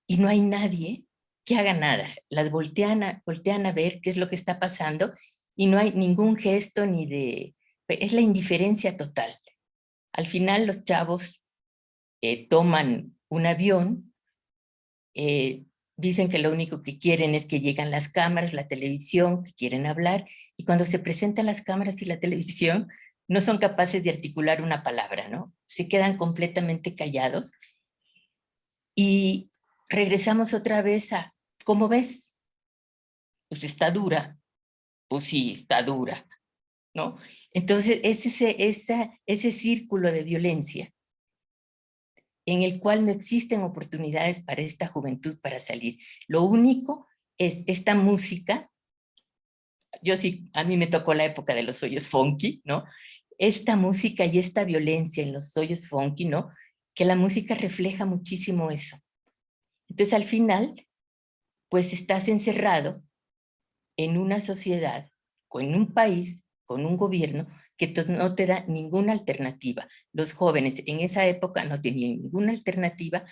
F: y no hay nadie que haga nada. Las voltean a ver qué es lo que está pasando y no hay ningún gesto ni de... Es la indiferencia total. Al final los chavos toman un avión, dicen que lo único que quieren es que llegan las cámaras, la televisión, que quieren hablar, y cuando se presentan las cámaras y la televisión, no son capaces de articular una palabra, ¿no? Se quedan completamente callados. Y regresamos otra vez a, ¿cómo ves? Pues está dura. Pues sí, está dura, ¿no? Entonces, es ese círculo de violencia en el cual no existen oportunidades para esta juventud para salir. Lo único es esta música. Yo sí, a mí me tocó la época de los hoyos funky, ¿no? Esta música y esta violencia en los hoyos funky, ¿no? Que la música refleja muchísimo eso. Entonces, al final, pues estás encerrado en una sociedad, con un país, con un gobierno que no te da ninguna alternativa. Los jóvenes en esa época no tenían ninguna alternativa.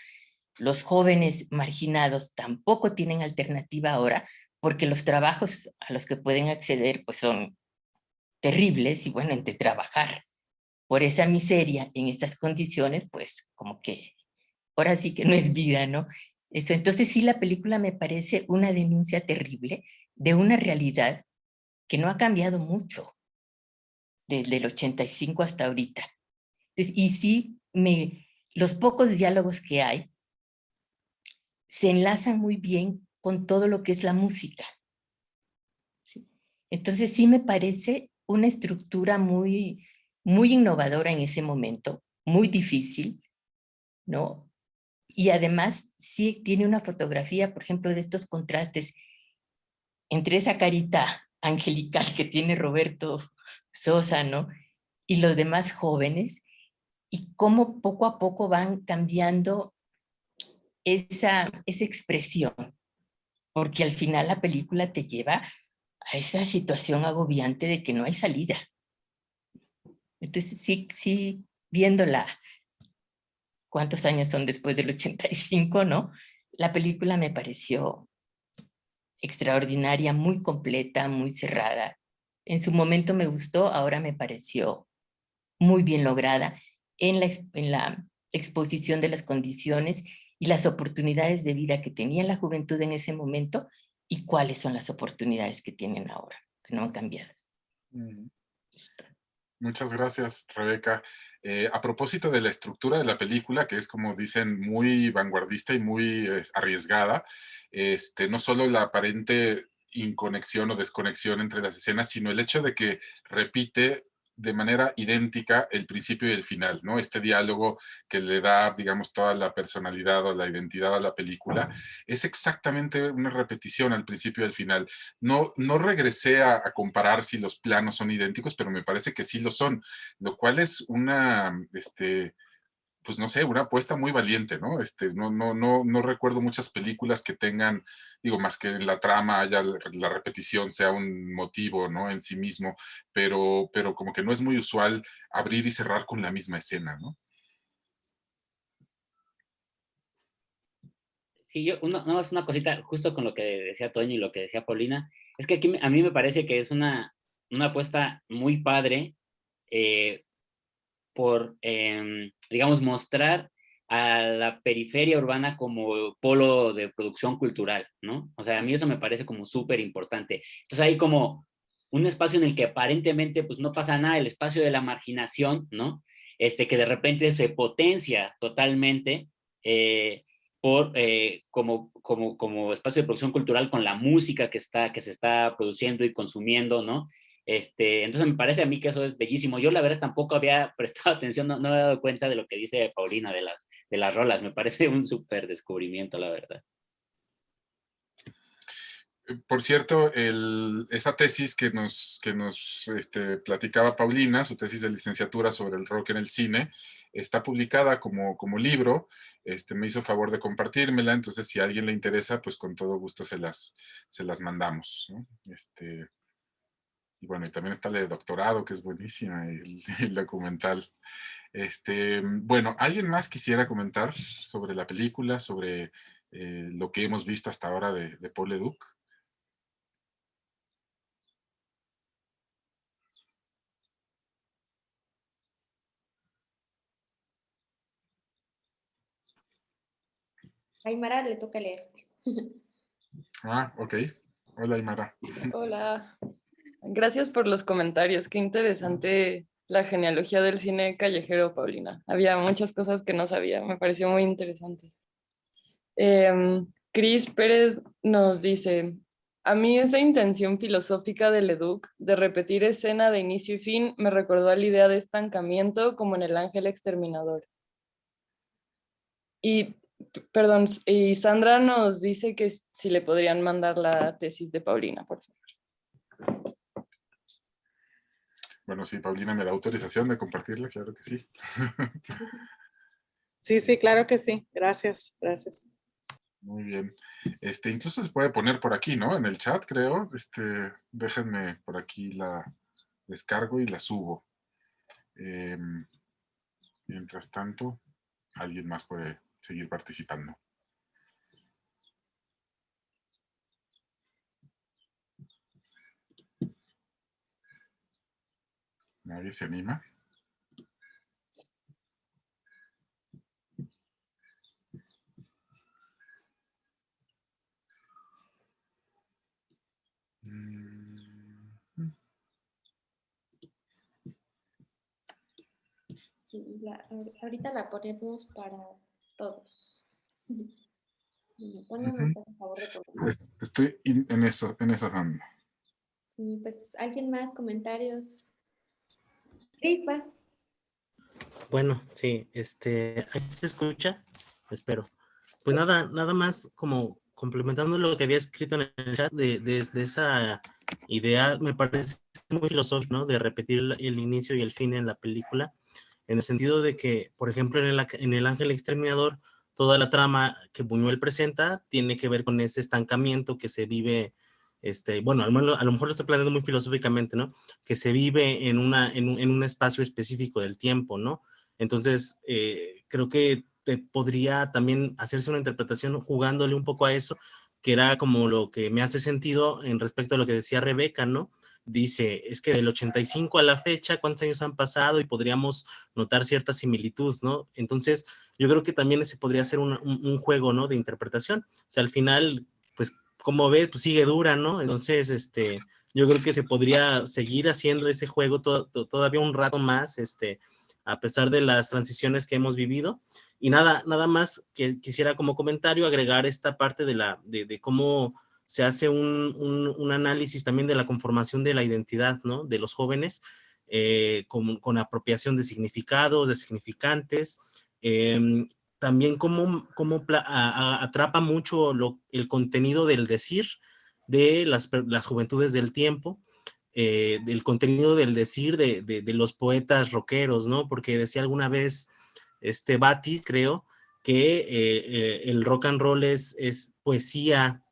F: Los jóvenes marginados tampoco tienen alternativa ahora, porque los trabajos a los que pueden acceder pues son terribles y bueno, entre trabajar por esa miseria en esas condiciones, pues como que ahora sí que no es vida, ¿no? Eso, entonces sí, la película me parece una denuncia terrible de una realidad que no ha cambiado mucho desde el 85 hasta ahorita. Entonces, y sí, los pocos diálogos que hay se enlazan muy bien con todo lo que es la música. ¿Sí? Entonces sí me parece una estructura muy, muy innovadora en ese momento, muy difícil, ¿no? Y además sí tiene una fotografía, por ejemplo, de estos contrastes entre esa carita angelical que tiene Roberto Sosa, ¿no? Y los demás jóvenes, y cómo poco a poco van cambiando esa expresión, porque al final la película te lleva a esa situación agobiante de que no hay salida. Entonces sí, viéndola, ¿cuántos años son después del 85, no? La película me pareció extraordinaria, muy completa, muy cerrada. En su momento me gustó, ahora me pareció muy bien lograda en la exposición de las condiciones y las oportunidades de vida que tenía la juventud en ese momento y cuáles son las oportunidades que tienen ahora, que no han cambiado.
A: Muchas gracias, Rebeca. A propósito de la estructura de la película, que es, como dicen, muy vanguardista y muy arriesgada, no solo la aparente inconexión o desconexión entre las escenas, sino el hecho de que repite de manera idéntica el principio y el final, ¿no? Este diálogo que le da, digamos, toda la personalidad o la identidad a la película, es exactamente una repetición al principio y al final. No regresé a comparar si los planos son idénticos, pero me parece que sí lo son, lo cual es una, pues no sé, una apuesta muy valiente, ¿no? No recuerdo muchas películas que tengan, digo, más que en la trama haya la repetición sea un motivo, ¿no? En sí mismo, pero como que no es muy usual abrir y cerrar con la misma escena, ¿no?
E: Sí, yo, nada más una cosita, justo con lo que decía Toño y lo que decía Paulina, es que aquí a mí me parece que es una apuesta muy padre por, digamos, mostrar a la periferia urbana como polo de producción cultural, ¿no? O sea, a mí eso me parece como súper importante. Entonces hay como un espacio en el que aparentemente pues no pasa nada, el espacio de la marginación, ¿no? Que de repente se potencia totalmente como espacio de producción cultural con la música que se está produciendo y consumiendo, ¿no? Entonces me parece a mí que eso es bellísimo. Yo la verdad tampoco había prestado atención, no me había dado cuenta de lo que dice Paulina de las rolas. Me parece un súper descubrimiento, la verdad.
A: Por cierto, esa tesis que nos platicaba Paulina, su tesis de licenciatura sobre el rock en el cine, está publicada como libro. Me hizo favor de compartírmela, entonces si a alguien le interesa, pues con todo gusto se las mandamos, ¿no? Y bueno, y también está la de doctorado, que es buenísima, el documental. Bueno, ¿alguien más quisiera comentar sobre la película, sobre lo que hemos visto hasta ahora de Paul Leduc?
B: A Aymara le toca leer.
A: Ah, ok. Hola, Aymara.
G: Hola, gracias por los comentarios. Qué interesante la genealogía del cine callejero, Paulina. Había muchas cosas que no sabía, me pareció muy interesante. Cris Pérez nos dice, a mí esa intención filosófica de Leduc de repetir escena de inicio y fin me recordó a la idea de estancamiento como en El Ángel Exterminador. Y, perdón, y Sandra nos dice que si le podrían mandar la tesis de Paulina, por favor.
A: Bueno, sí, Paulina me da autorización de compartirla, claro que sí.
D: Sí, claro que sí. Gracias, gracias.
A: Muy bien. Incluso se puede poner por aquí, ¿no? En el chat, creo. Déjenme por aquí la descargo y la subo. Mientras tanto, alguien más puede seguir participando. ¿Nadie se anima?
B: Ahorita la ponemos para todos. Pónganos a favor de todos.
A: Estoy en esa zona.
B: Sí, pues, ¿alguien más? ¿Comentarios? Cris, vas.
H: Bueno, sí, ¿ahí se escucha? Espero. Pues nada más como complementando lo que había escrito en el chat desde esa idea, me parece muy filosófico, ¿no? De repetir el inicio y el fin en la película, en el sentido de que, por ejemplo, en el Ángel Exterminador, toda la trama que Buñuel presenta tiene que ver con ese estancamiento que se vive, bueno, a lo mejor lo estoy planteando muy filosóficamente, ¿no? Que se vive en un espacio específico del tiempo, ¿no? Entonces, creo que podría también hacerse una interpretación jugándole un poco a eso, que era como lo que me hace sentido en respecto a lo que decía Rebeca, ¿no? Dice, es que del 85 a la fecha, ¿cuántos años han pasado? Y podríamos notar cierta similitud, ¿no? Entonces, yo creo que también ese podría ser un juego, ¿no? De interpretación. O sea, al final, pues, como ves, pues sigue dura, ¿no? Entonces, yo creo que se podría seguir haciendo ese juego todavía un rato más, a pesar de las transiciones que hemos vivido. Y nada más que quisiera como comentario agregar esta parte de cómo se hace un análisis también de la conformación de la identidad, ¿no? De los jóvenes, con apropiación de significados, de significantes, también cómo atrapa mucho el contenido del decir de las juventudes del tiempo, del contenido del decir de los poetas rockeros, ¿no? Porque decía alguna vez Batis, creo, que el rock and roll es poesía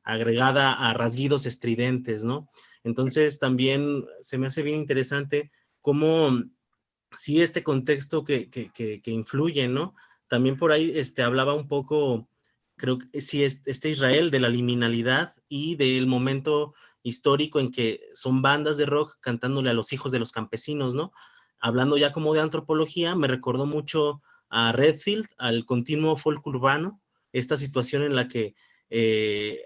H: agregada a rasguidos estridentes, ¿no? Entonces también se me hace bien interesante cómo sí este contexto que influye, ¿no? También por ahí hablaba un poco, creo que sí, Israel de la liminalidad y del momento histórico en que son bandas de rock cantándole a los hijos de los campesinos, ¿no? Hablando ya como de antropología, me recordó mucho a Redfield, al continuo folk urbano, esta situación en la que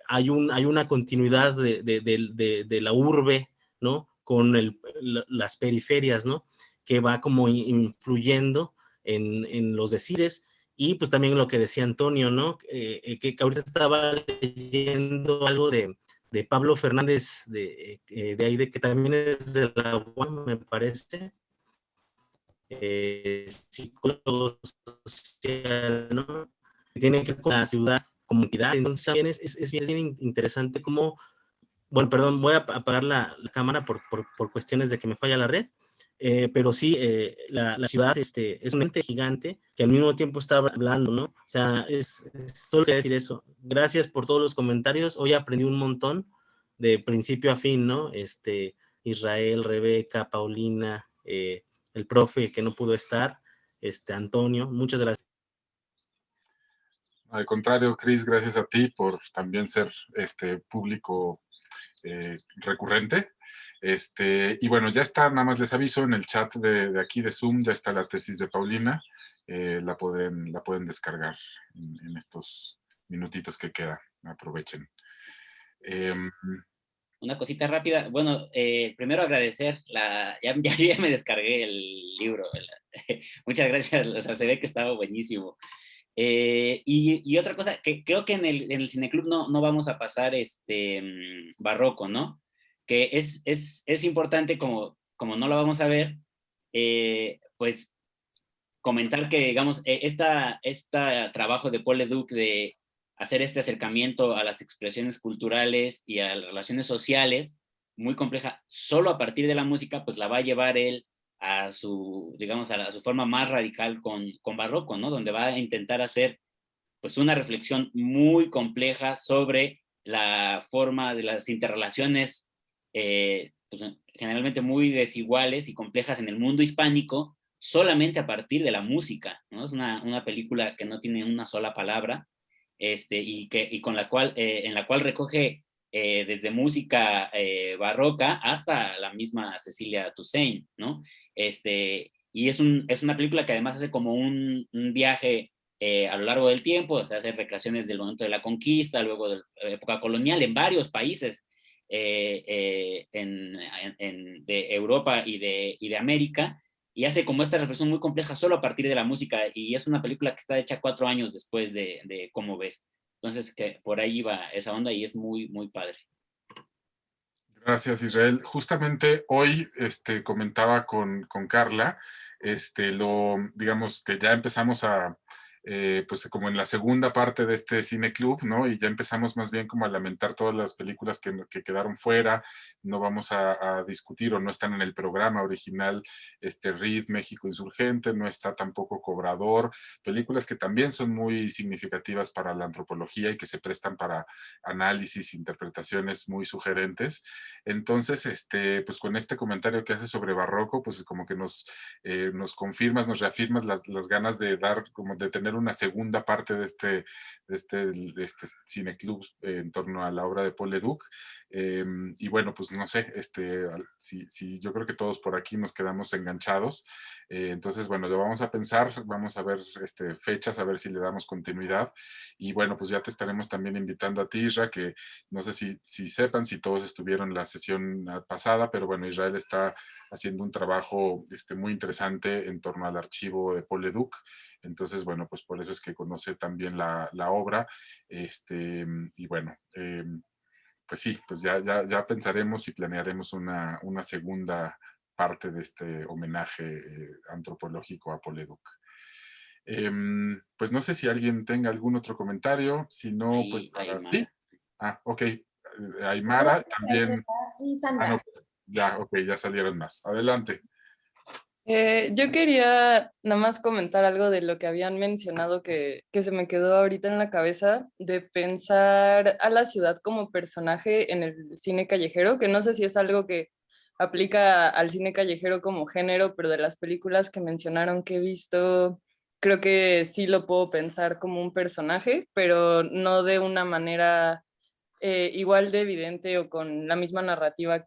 H: hay una continuidad de la urbe, ¿no? Con las periferias, ¿no? Que va como influyendo en los decires, y pues también lo que decía Antonio, ¿no? Que ahorita estaba leyendo algo de Pablo Fernández, de ahí, de que también es de la UAM, me parece, psicólogo social, ¿no? Que tiene que ver con la ciudad, comunidad. Entonces también es bien interesante cómo, bueno, perdón, voy a apagar la cámara por cuestiones de que me falla la red, pero sí, la ciudad es un ente gigante que al mismo tiempo está hablando, ¿no? O sea, es solo que decir eso. Gracias por todos los comentarios. Hoy aprendí un montón de principio a fin, ¿no? Israel, Rebeca, Paulina, el profe que no pudo estar, Antonio, muchas gracias.
A: Al contrario, Cris, gracias a ti por también ser público recurrente. Y bueno, ya está, nada más les aviso, en el chat de aquí de Zoom ya está la tesis de Paulina. La pueden descargar en estos minutitos que quedan. Aprovechen.
E: Una cosita rápida. Bueno, primero agradecer, ya me descargué el libro. Muchas gracias, o sea, se ve que estaba buenísimo. Y otra cosa, que creo que en el Cineclub no vamos a pasar Barroco, ¿no? Que es importante, como no lo vamos a ver, pues comentar que, digamos, este trabajo de Paul Leduc de hacer este acercamiento a las expresiones culturales y a las relaciones sociales, muy compleja, solo a partir de la música, pues la va a llevar él a su, digamos, a su forma más radical con Barroco, ¿no? Donde va a intentar hacer, pues, una reflexión muy compleja sobre la forma de las interrelaciones, pues, generalmente muy desiguales y complejas en el mundo hispánico, solamente a partir de la música, ¿no? Es una película que no tiene una sola palabra, y con la cual, en la cual recoge desde música barroca hasta la misma Cecilia Toussaint, ¿no? Y es una película que además hace como un viaje a lo largo del tiempo, o sea, hace recreaciones del momento de la conquista, luego de la época colonial en varios países de Europa y de América, y hace como esta reflexión muy compleja solo a partir de la música, y es una película que está hecha 4 años después de Cómo ves. Entonces, que por ahí va esa onda y es muy, muy padre.
A: Gracias, Israel. Justamente hoy comentaba con Carla, digamos que ya empezamos pues como en la segunda parte de este cine club, ¿no? Y ya empezamos más bien como a lamentar todas las películas que quedaron fuera, no vamos a discutir o no están en el programa original, RIF, México Insurgente, no está tampoco Cobrador, películas que también son muy significativas para la antropología y que se prestan para análisis, interpretaciones muy sugerentes. Entonces, pues con este comentario que hace sobre Barroco, pues como que nos confirmas, nos reafirmas las ganas de como de tener una segunda parte de este cineclub en torno a la obra de Paul Leduc. Y bueno, pues no sé, si yo creo que todos por aquí nos quedamos enganchados. Entonces, bueno, lo vamos a pensar, vamos a ver fechas, a ver si le damos continuidad. Y bueno, pues ya te estaremos también invitando a ti, Isra, que no sé si sepan, si todos estuvieron en la sesión pasada, pero bueno, Israel está haciendo un trabajo muy interesante en torno al archivo de Paul Leduc. Entonces, bueno, pues por eso es que conoce también la obra. Y bueno, pues sí, pues ya pensaremos y planearemos una segunda parte de este homenaje antropológico a Paul Leduc. Pues no sé si alguien tenga algún otro comentario, si no, pues para ti. Ok. Aymara también.
B: Y Sandra.
A: No, pues, ya, ok, ya salieron más. Adelante.
G: Yo quería nada más comentar algo de lo que habían mencionado que se me quedó ahorita en la cabeza, de pensar a la ciudad como personaje en el cine callejero, que no sé si es algo que aplica al cine callejero como género, pero de las películas que mencionaron que he visto, creo que sí lo puedo pensar como un personaje, pero no de una manera igual de evidente o con la misma narrativa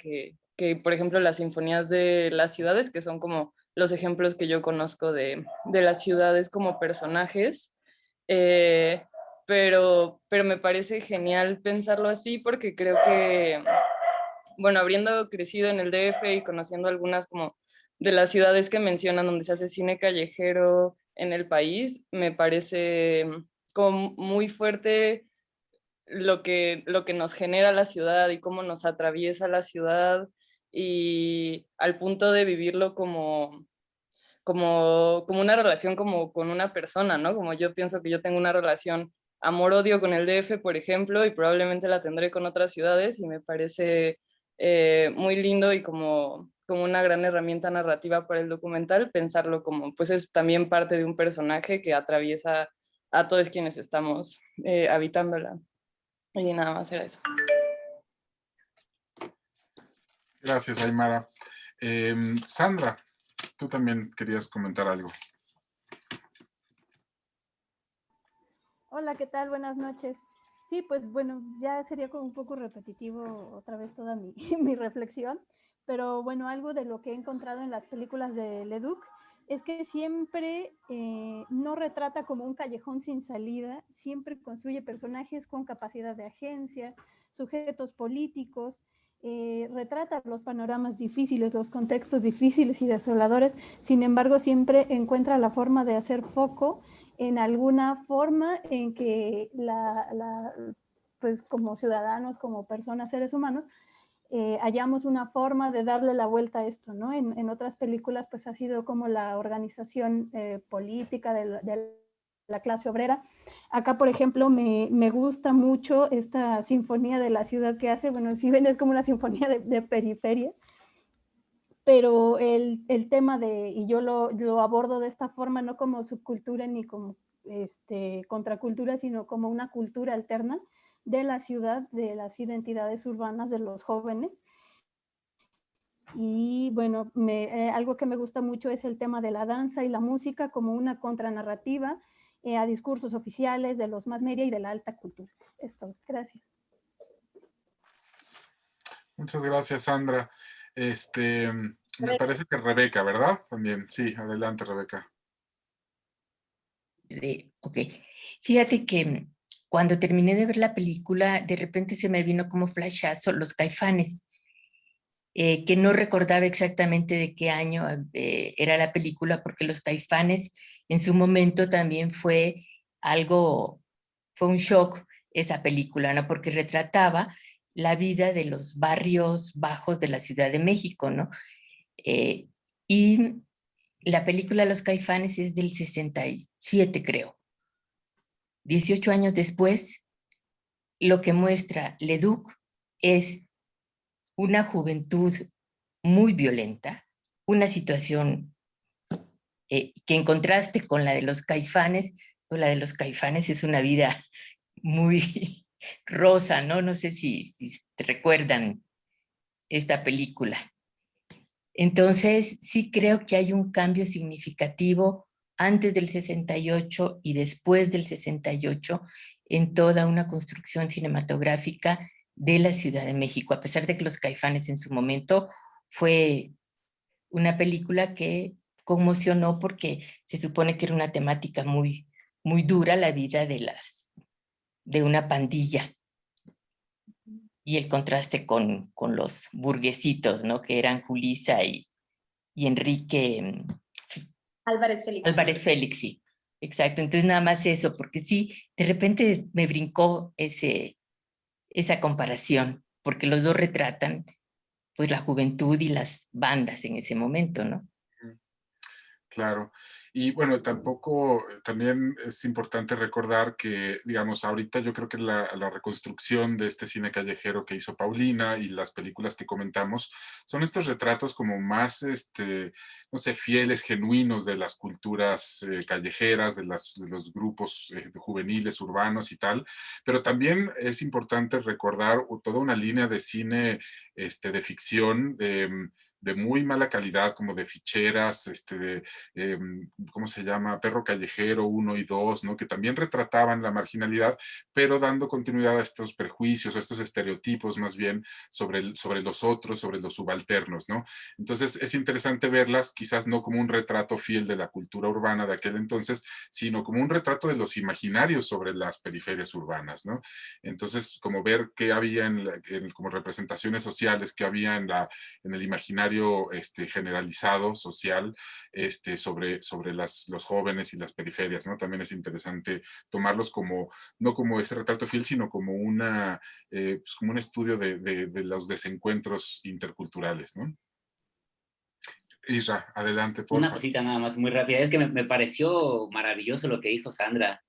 G: por ejemplo, las sinfonías de las ciudades, que son como los ejemplos que yo conozco de las ciudades como personajes. Pero me parece genial pensarlo así porque creo que, bueno, habiendo crecido en el DF y conociendo algunas como de las ciudades que mencionan donde se hace cine callejero en el país, me parece como muy fuerte lo que nos genera la ciudad y cómo nos atraviesa la ciudad y al punto de vivirlo como una relación como con una persona, ¿no? Como yo pienso que yo tengo una relación amor-odio con el DF, por ejemplo, y probablemente la tendré con otras ciudades y me parece muy lindo y como una gran herramienta narrativa para el documental, pensarlo como, pues es también parte de un personaje que atraviesa a todos quienes estamos habitándola. Y nada más era eso.
A: Gracias, Aymara. Sandra, tú también querías comentar algo.
I: Hola, ¿qué tal? Buenas noches. Sí, pues bueno, ya sería como un poco repetitivo otra vez toda mi reflexión, pero bueno, algo de lo que he encontrado en las películas de Leduc es que siempre no retrata como un callejón sin salida, siempre construye personajes con capacidad de agencia, sujetos políticos, retrata los panoramas difíciles, los contextos difíciles y desoladores, sin embargo siempre encuentra la forma de hacer foco en alguna forma en que pues como ciudadanos, como personas, seres humanos, hallamos una forma de darle la vuelta a esto, ¿no? En otras películas pues ha sido como la organización política de la clase obrera. Acá, por ejemplo, me gusta mucho esta sinfonía de la ciudad que hace, bueno, si ven es como una sinfonía de periferia, pero el tema y yo lo abordo de esta forma, no como subcultura ni como contracultura, sino como una cultura alterna de la ciudad, de las identidades urbanas de los jóvenes. Y bueno, algo que me gusta mucho es el tema de la danza y la música como una contranarrativa a discursos oficiales de los más media y de la alta cultura. Esto, gracias.
A: Muchas gracias, Sandra. Me parece que Rebeca, ¿verdad? También, sí, adelante, Rebeca.
F: Ok, fíjate que cuando terminé de ver la película, de repente se me vino como flashazo Los Caifanes. que no recordaba exactamente de qué año era la película, porque Los Caifanes en su momento también fue un shock esa película, ¿no? Porque retrataba la vida de los barrios bajos de la Ciudad de México, ¿no? Y la película Los Caifanes es del 67, creo. 18 años después, lo que muestra Leduc es una juventud muy violenta, una situación que en contraste con la de los Caifanes, pues la de los Caifanes es una vida muy rosa, ¿no? No sé si te recuerdan esta película. Entonces, sí creo que hay un cambio significativo antes del 68 y después del 68 en toda una construcción cinematográfica de la Ciudad de México, a pesar de que Los Caifanes en su momento fue una película que conmocionó porque se supone que era una temática muy, muy dura, la vida de una pandilla y el contraste con los burguesitos, ¿no? Que eran Julissa y Enrique
B: Álvarez Félix.
F: Álvarez Félix, sí. Exacto, entonces nada más eso, porque sí, de repente me brincó esa comparación, porque los dos retratan pues la juventud y las bandas en ese momento, ¿no?
A: Claro. Y bueno, también es importante recordar que, digamos, ahorita yo creo que la reconstrucción de este cine callejero que hizo Paulina y las películas que comentamos son estos retratos como más, no sé, fieles, genuinos de las culturas callejeras, de los grupos juveniles, urbanos y tal. Pero también es importante recordar toda una línea de cine de ficción, de muy mala calidad, como de ficheras, ¿cómo se llama? Perro Callejero 1 y 2, ¿no? Que también retrataban la marginalidad, pero dando continuidad a estos prejuicios, a estos estereotipos más bien sobre los otros, sobre los subalternos, ¿no? Entonces es interesante verlas, quizás no como un retrato fiel de la cultura urbana de aquel entonces, sino como un retrato de los imaginarios sobre las periferias urbanas, ¿no? Entonces, como ver qué había como representaciones sociales, qué había en el imaginario generalizado, social, sobre los jóvenes y las periferias, ¿no? También es interesante tomarlos no como ese retrato fiel, sino como pues como un estudio de los desencuentros interculturales, ¿no? Isra, adelante, por
E: Una
A: favor.
E: cosita nada más muy rápida, es que me pareció maravilloso lo que dijo Sandra.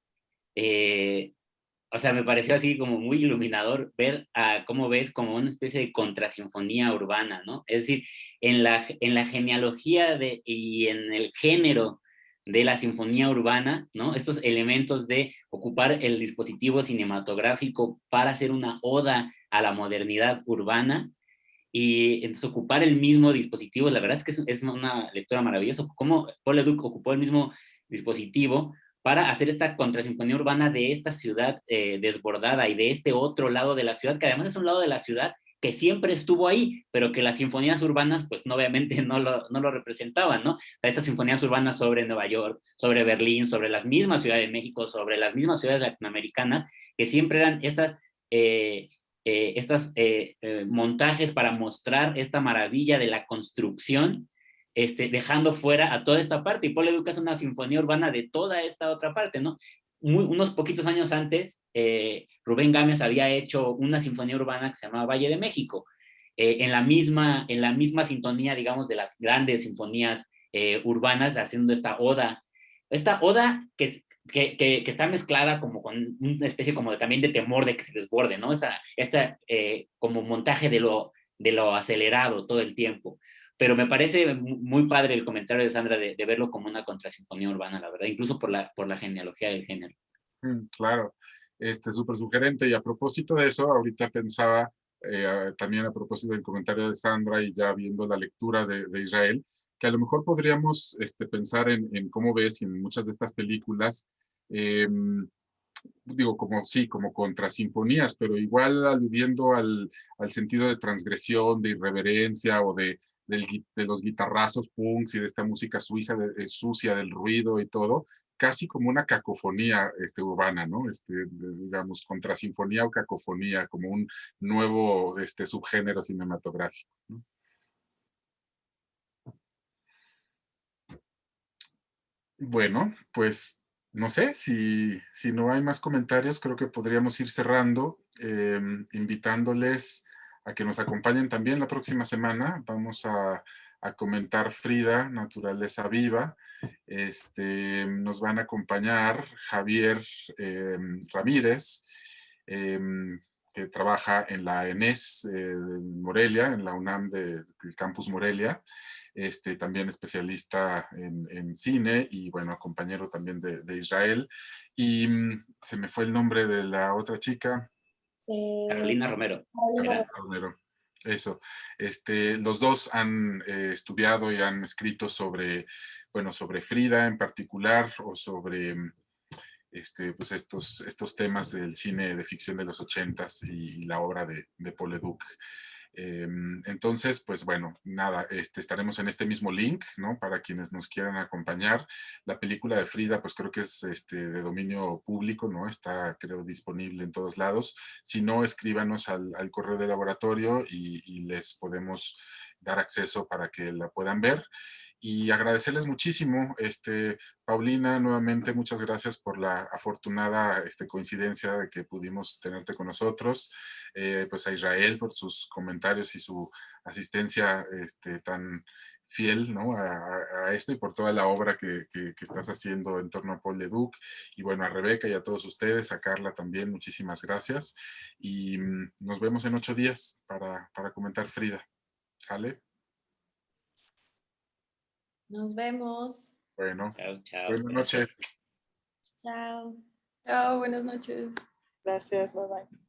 E: O sea, me pareció así como muy iluminador ver cómo ves como una especie de contrasinfonía urbana, ¿no? Es decir, en la genealogía y en el género de la sinfonía urbana, ¿no? Estos elementos de ocupar el dispositivo cinematográfico para hacer una oda a la modernidad urbana y entonces ocupar el mismo dispositivo, la verdad es que es una lectura maravillosa. Cómo Paul Leduc ocupó el mismo dispositivo para hacer esta contrasinfonía urbana de esta ciudad desbordada y de este otro lado de la ciudad, que además es un lado de la ciudad que siempre estuvo ahí, pero que las sinfonías urbanas, pues no, obviamente no lo representaban, ¿no? O sea, estas sinfonías urbanas sobre Nueva York, sobre Berlín, sobre las mismas ciudades de México, sobre las mismas ciudades latinoamericanas, que siempre eran montajes para mostrar esta maravilla de la construcción, dejando fuera a toda esta parte. Y Paul Leduc es una sinfonía urbana de toda esta otra parte, ¿no? Unos poquitos años antes, Rubén Gámez había hecho una sinfonía urbana que se llamaba Valle de México, en la misma sintonía, digamos, de las grandes sinfonías urbanas, haciendo esta oda que está mezclada como con una especie como también de temor de que se desborde, ¿no? Como montaje de lo acelerado todo el tiempo. Pero me parece muy padre el comentario de Sandra de verlo como una contrasinfonía urbana, la verdad, incluso por la genealogía del género.
A: Claro, súper sugerente. Y a propósito de eso, ahorita pensaba, también a propósito del comentario de Sandra y ya viendo la lectura de Israel, que a lo mejor podríamos pensar en cómo ves en muchas de estas películas, digo, como contrasinfonías, pero igual aludiendo al sentido de transgresión, de irreverencia o de los guitarrazos punks y de esta música suiza sucia del ruido y todo, casi como una cacofonía urbana, ¿no? Digamos, contrasinfonía o cacofonía, como un nuevo subgénero cinematográfico, ¿no? Bueno, pues no sé, si no hay más comentarios, creo que podríamos ir cerrando, invitándoles a que nos acompañen también la próxima semana. Vamos a comentar Frida, Naturaleza Viva. Nos van a acompañar Javier Ramírez, que trabaja en la ENES Morelia, en la UNAM del Campus Morelia. También especialista en cine y bueno, compañero también de Israel. Y se me fue el nombre de la otra chica.
E: Carolina Romero.
B: Carolina
A: Romero. Eso. Los dos han estudiado y han escrito sobre, bueno, sobre Frida en particular o sobre pues estos temas del cine de ficción de los 80s y la obra de Paul Leduc. Entonces, pues bueno, nada, estaremos en este mismo link, ¿no? Para quienes nos quieran acompañar. La película de Frida, pues creo que es de dominio público, ¿no? Está, creo, disponible en todos lados. Si no, escríbanos al correo de laboratorio y les podemos dar acceso para que la puedan ver. Y agradecerles muchísimo, Paulina, nuevamente muchas gracias por la afortunada coincidencia de que pudimos tenerte con nosotros, pues a Israel por sus comentarios y su asistencia tan fiel, ¿no? a esto y por toda la obra que estás haciendo en torno a Paul Leduc, y bueno, a Rebeca y a todos ustedes, a Carla también, muchísimas gracias, y nos vemos en 8 días para comentar Frida. ¿Sale?
B: Nos vemos.
A: Bueno,
E: Chao, chao.
A: buenas noches.
B: Chao.
G: Chao, buenas noches.
D: Gracias, bye bye.